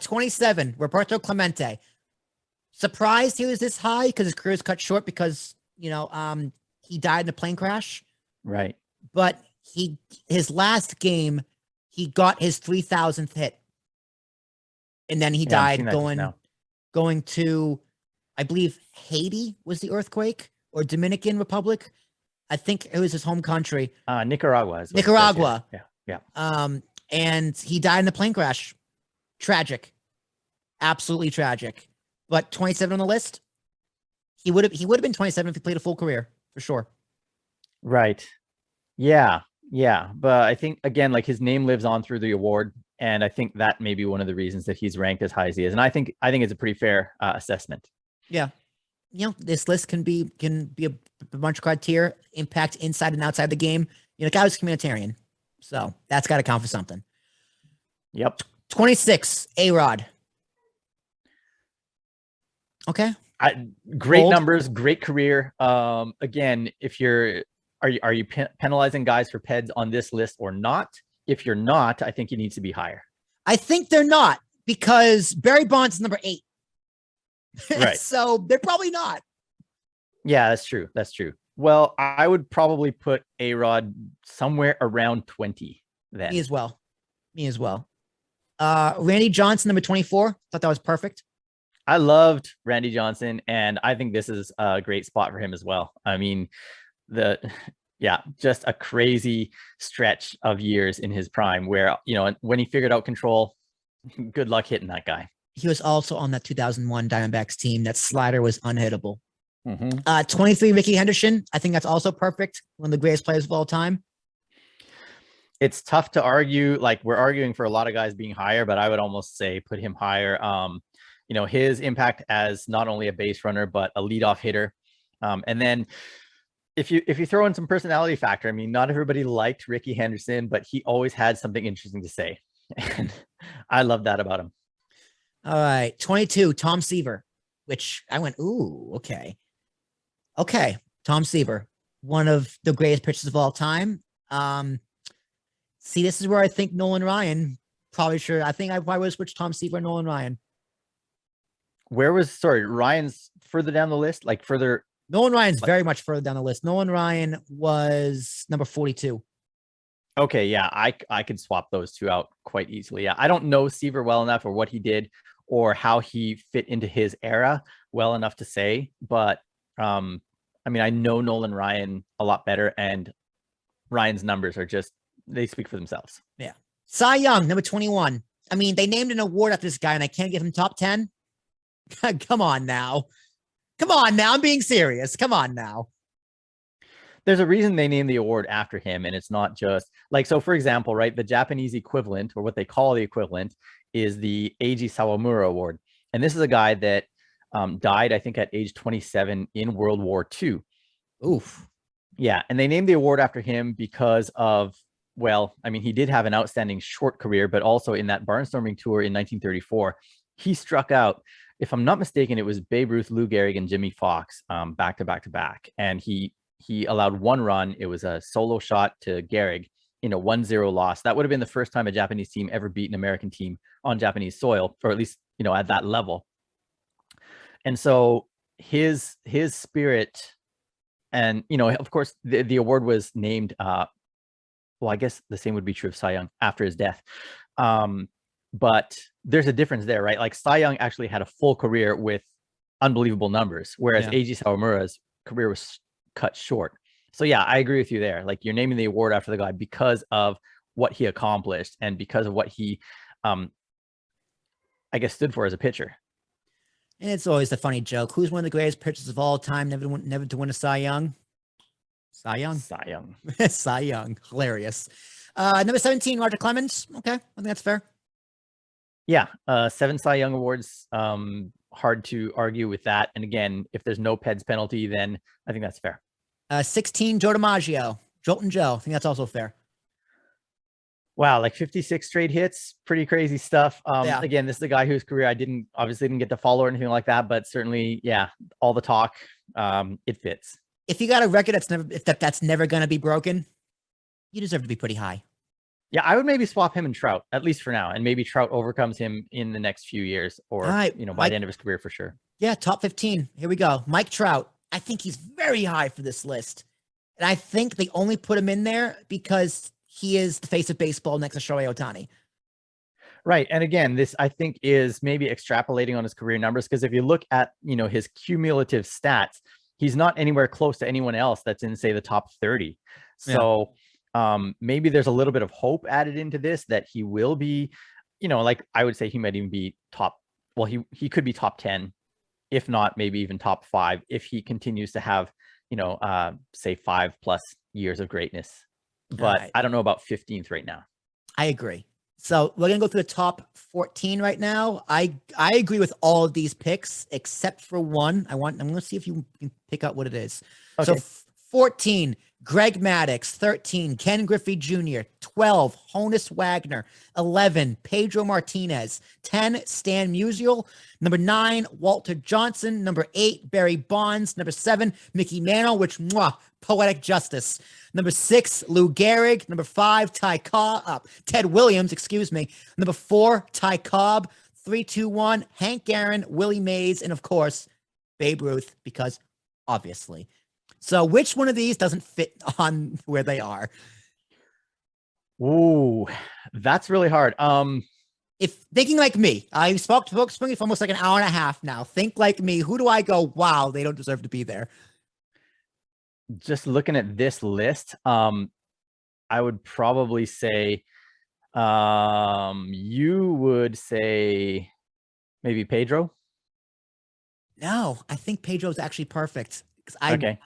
27, Roberto Clemente. Surprised he was this high because his career is cut short because, he died in a plane crash. Right. But his last game, he got his 3,000th hit. And then he died going to, I believe, Haiti was the earthquake, or Dominican Republic. I think it was his home country. Nicaragua. Nicaragua. Yeah. And he died in a plane crash. Tragic. Absolutely tragic. But 27 on the list. He would have been 27 if he played a full career, for sure. Right. Yeah. But I think, again, like, his name lives on through the award. And I think that may be one of the reasons that he's ranked as high as he is. And I think it's a pretty fair assessment. Yeah. This list can be a bunch of criteria: impact inside and outside the game. The guy was humanitarian. So that's got to count for something. Yep. 26, A-Rod. Okay. Great numbers, great career. Again, if are you penalizing guys for PEDs on this list or not? If you're not, I think he needs to be higher. I think they're not, because Barry Bonds is number 8. Right. So they're probably not. Yeah, that's true. Well, I would probably put A-Rod somewhere around 20 then. Me as well. Randy Johnson, number 24. Thought that was perfect. I loved Randy Johnson, and I think this is a great spot for him as well. I mean, just a crazy stretch of years in his prime where, when he figured out control, good luck hitting that guy. He was also on that 2001 Diamondbacks team. That slider was unhittable. 23, Ricky Henderson. I think that's also perfect. One of the greatest players of all time. It's tough to argue. Like, we're arguing for a lot of guys being higher, but I would almost say put him higher. His impact as not only a base runner, but a leadoff hitter. And then if you throw in some personality factor, I mean, not everybody liked Ricky Henderson, but he always had something interesting to say. And I love that about him. All right. 22, Tom Seaver, which I went, ooh, okay. Okay. Tom Seaver, one of the greatest pitchers of all time. See, this is where I think Nolan Ryan probably should. I think I probably would have switched Tom Seaver and Nolan Ryan. Ryan's further down the list, like further. Nolan Ryan's very much further down the list. Nolan Ryan was number 42. Okay, yeah, I could swap those two out quite easily. Yeah, I don't know Seaver well enough, or what he did, or how he fit into his era well enough to say. But I mean, I know Nolan Ryan a lot better, and Ryan's numbers are they speak for themselves. Yeah. Cy Young, number 21. I mean, they named an award after this guy, and I can't give him top 10. Come on now. I'm being serious. Come on now. There's a reason they named the award after him, and it's not just like, so for example, right, the Japanese equivalent, or what they call the equivalent, is the Eiji Sawamura Award. And this is a guy that died, I think, at age 27 in World War II. Oof. Yeah. And they named the award after him because of, well, I mean, he did have an outstanding short career, but also in that barnstorming tour in 1934, he struck out. If I'm not mistaken, it was Babe Ruth, Lou Gehrig, and Jimmy Fox back to back. And he allowed 1 run. It was a solo shot to Gehrig in a 1-0 loss. That would have been the first time a Japanese team ever beat an American team on Japanese soil, or at least, at that level. And so his spirit, and, of course, the award was named, well, I guess the same would be true of Cy Young after his death. But there's a difference there, right? Like, Cy Young actually had a full career with unbelievable numbers, whereas Eiji Sawamura's career was cut short. So yeah, I agree with you there. Like, you're naming the award after the guy because of what he accomplished and because of what he, I guess, stood for as a pitcher. And it's always the funny joke. Who's one of the greatest pitchers of all time? Never to win a Cy Young. Cy Young. Cy Young. Cy Young. Hilarious. Number 17, Roger Clemens. Okay, I think that's fair. Yeah, 7 Cy Young awards. Hard to argue with that. And again, if there's no Peds penalty, then I think that's fair. 16, Joe DiMaggio. Jolton Joe. I think that's also fair. Wow, like 56 straight hits, pretty crazy stuff. Yeah. Again, this is a guy whose career I obviously didn't get to follow or anything like that, but certainly, yeah, all the talk, it fits. If you got a record that's never going to be broken, you deserve to be pretty high. Yeah, I would maybe swap him and Trout, at least for now, and maybe Trout overcomes him in the next few years, or right, by the end of his career for sure. Yeah, top 15. Here we go. Mike Trout. I think he's very high for this list, and I think they only put him in there because he is the face of baseball next to Shohei Ohtani. Right. And again, this I think is maybe extrapolating on his career numbers, because if you look at, his cumulative stats, he's not anywhere close to anyone else that's in, say, the top 30. So maybe there's a little bit of hope added into this that he will be, like I would say he might even be he could be top 10, if not maybe even top 5, if he continues to have, say 5+ years of greatness. But right. I don't know about 15th right now. I agree. So we're going to go through the top 14 right now. I agree with all of these picks except for one. I'm going to see if you can pick out what it is. Okay. So 14, Greg Maddux. 13, Ken Griffey Jr. 12, Honus Wagner. 11, Pedro Martinez. 10, Stan Musial. Number 9, Walter Johnson. Number 8, Barry Bonds. Number 7, Mickey Mantle, which, poetic justice. Number 6, Lou Gehrig. Number 5, Ted Williams, excuse me. Number 4, Ty Cobb. 3, 2, 1, Hank Aaron, Willie Mays, and of course, Babe Ruth, because obviously. So which one of these doesn't fit on where they are? Ooh, that's really hard. If thinking like me, I spoke to Springy for almost like an hour and a half now. Think like me. Who do I go, wow, they don't deserve to be there? Just looking at this list, I would probably say, you would say maybe Pedro. No, I think Pedro's actually perfect. Okay.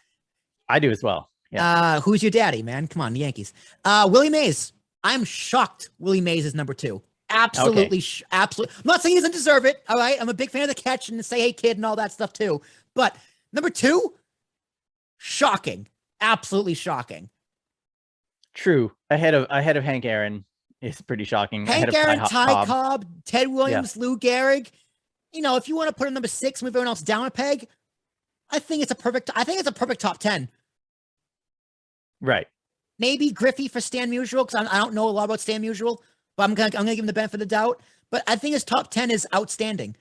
I do as well. Yeah. Who's your daddy, man? Come on, the Yankees. Willie Mays. I'm shocked Willie Mays is number 2. Absolutely. Okay. Absolutely. I'm not saying he doesn't deserve it. All right. I'm a big fan of the catch and the say, hey, kid, and all that stuff too. But number 2, shocking. Absolutely shocking. True. Ahead of Hank Aaron is pretty shocking. Hank Aaron, Ty Cobb, Ted Williams, Lou Gehrig. If you want to put in number 6, move everyone else down a peg, I think it's a perfect top 10. Right. Maybe Griffey for Stan Musial, because I don't know a lot about Stan Musial, but I'm gonna give him the benefit of the doubt. But I think his top 10 is outstanding.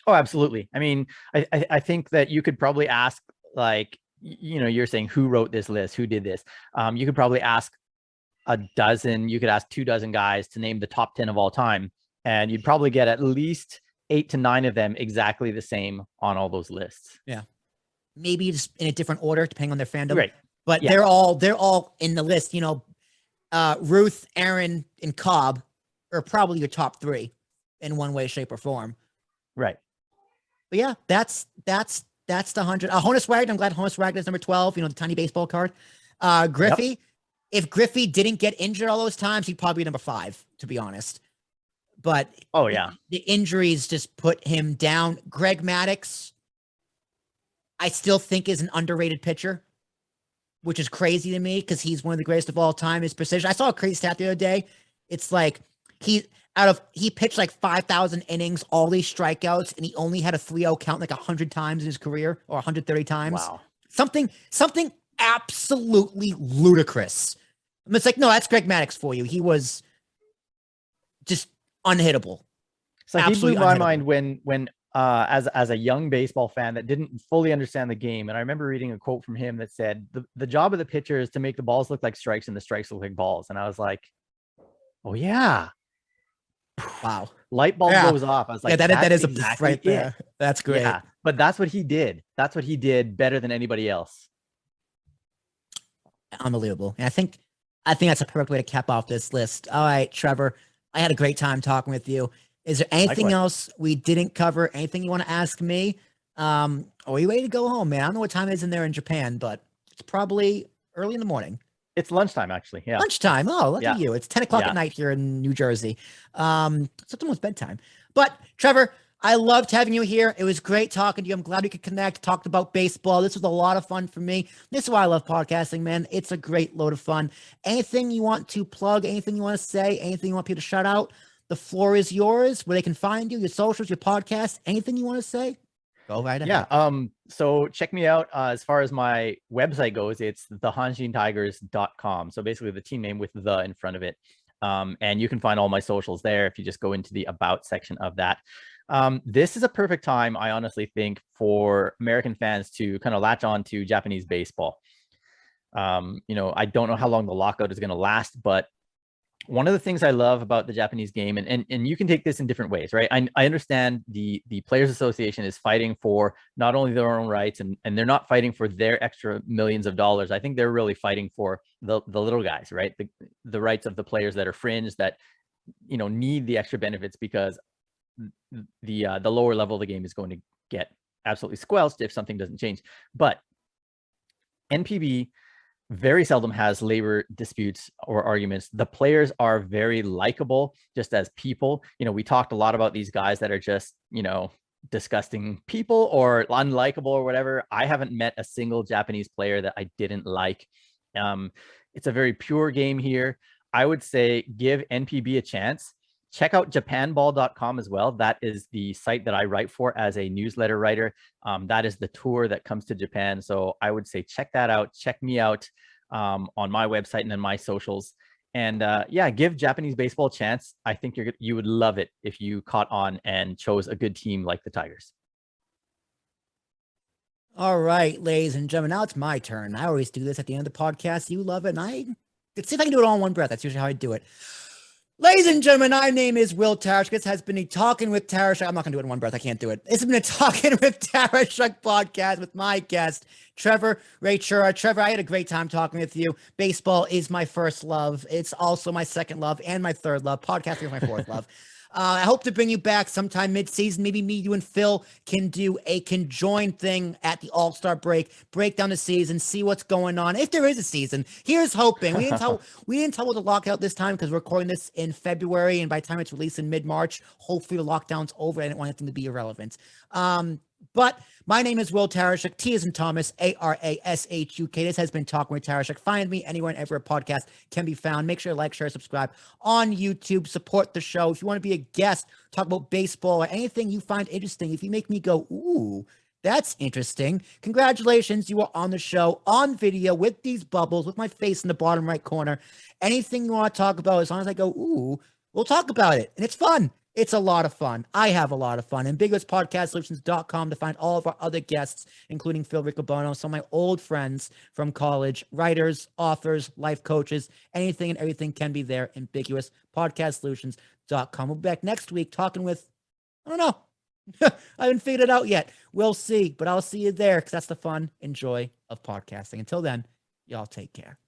Oh, absolutely. I mean, I think that you could probably ask, like, you're saying who wrote this list, who did this. You could probably ask a dozen, you could ask 24 guys to name the top 10 of all time, and you'd probably get at least 8 to 9 of them exactly the same on all those lists. Yeah. Maybe just in a different order, depending on their fandom. Right. But they're all in the list. Ruth, Aaron, and Cobb are probably your top 3 in one way, shape, or form. Right. But yeah, that's the 100. Honus Wagner. I'm glad Honus Wagner is number 12. The tiny baseball card. Griffey. Yep. If Griffey didn't get injured all those times, he'd probably be number 5, to be honest. But the injuries just put him down. Greg Maddux, I still think is an underrated pitcher, which is crazy to me because he's one of the greatest of all time. His precision. I saw a crazy stat the other day. It's like he pitched like 5,000 innings, all these strikeouts, and he only had a 3-0 count like 100 times in his career, or 130 times. Wow. Something absolutely ludicrous. It's like, no, that's Greg Maddux for you. He was just unhittable. So he blew my mind when as a young baseball fan that didn't fully understand the game. And I remember reading a quote from him that said, the job of the pitcher is to make the balls look like strikes and the strikes look like balls. And I was like, oh yeah. Wow. Light bulb goes off. I was like, that is exactly right there. That's great. Yeah, but that's what he did. That's what he did better than anybody else. Unbelievable. And I think that's a perfect way to cap off this list. All right, Trevor, I had a great time talking with you. Is there anything Likewise. else we didn't cover? Anything you want to ask me? Are you ready to go home, man? I don't know what time it is in there in Japan, but it's probably early in the morning. It's lunchtime, actually. Yeah. Lunchtime. Oh, look at Yeah. you. It's 10 o'clock Yeah. at night here in New Jersey. It's almost bedtime. But Trevor, I loved having you here. It was great talking to you. I'm glad we could connect, talked about baseball. This was a lot of fun for me. This is why I love podcasting, man. It's a great load of fun. Anything you want to plug, anything you want to say, anything you want people to shout out, the floor is yours, where they can find you, your socials, your podcast, anything you want to say. Go right ahead. Yeah. So check me out. As far as my website goes, it's thehanshintigers.com. So basically the team name with the in front of it. And you can find all my socials there if you just go into the about section of that. This is a perfect time, I honestly think, for American fans to kind of latch on to Japanese baseball. I don't know how long the lockout is going to last, but one of the things I love about the Japanese game, and you can take this in different ways, right? I understand the Players Association is fighting for not only their own rights, and they're not fighting for their extra millions of dollars. I think they're really fighting for the little guys, right? The rights of the players that are fringe, that need the extra benefits, because the lower level of the game is going to get absolutely squelched if something doesn't change. But NPB very seldom has labor disputes or arguments. The players are very likable just as people. We talked a lot about these guys that are just, disgusting people or unlikable or whatever. I haven't met a single Japanese player that I didn't like. It's a very pure game here. I would say give NPB a chance. Check out japanball.com as well. That is the site that I write for as a newsletter writer. That is the tour that comes to Japan. So I would say check that out. Check me out on my website and then my socials. And give Japanese baseball a chance. I think you would love it if you caught on and chose a good team like the Tigers. All right, ladies and gentlemen, now it's my turn. I always do this at the end of the podcast. You love it, and let's see if I can do it all in one breath. That's usually how I do it. Ladies and gentlemen, my name is Will Tarashuk. This has been a Talking with Tarashuk. I'm not going to do it in one breath. I can't do it. This has been a Talking with Tarashuk podcast with my guest, Trevor Raichura. Trevor, I had a great time talking with you. Baseball is my first love. It's also my second love and my third love. Podcasting is my fourth love. I hope to bring you back sometime mid-season. Maybe me, you, and Phil can do a conjoined thing at the All-Star break down the season, see what's going on. If there is a season, here's hoping. We didn't tell with the lockout this time because we're recording this in February, and by the time it's released in mid-March, hopefully the lockdown's over. I didn't want anything to be irrelevant. But my name is Will Tarashuk, T as in Thomas, Arashuk. This has been Talking with Tarashuk. Find me anywhere and ever a podcast can be found. Make sure to like, share, subscribe on YouTube. Support the show. If you want to be a guest, talk about baseball or anything you find interesting, if you make me go, ooh, that's interesting, congratulations, you are on the show, on video, with these bubbles, with my face in the bottom right corner. Anything you want to talk about, as long as I go, ooh, we'll talk about it. And it's fun. It's a lot of fun. I have a lot of fun. AmbiguousPodcastSolutions.com to find all of our other guests, including Phil Riccobono, some of my old friends from college, writers, authors, life coaches, anything and everything can be there. AmbiguousPodcastSolutions.com. We'll be back next week talking with, I don't know. I haven't figured it out yet. We'll see, but I'll see you there because that's the fun and joy of podcasting. Until then, y'all take care.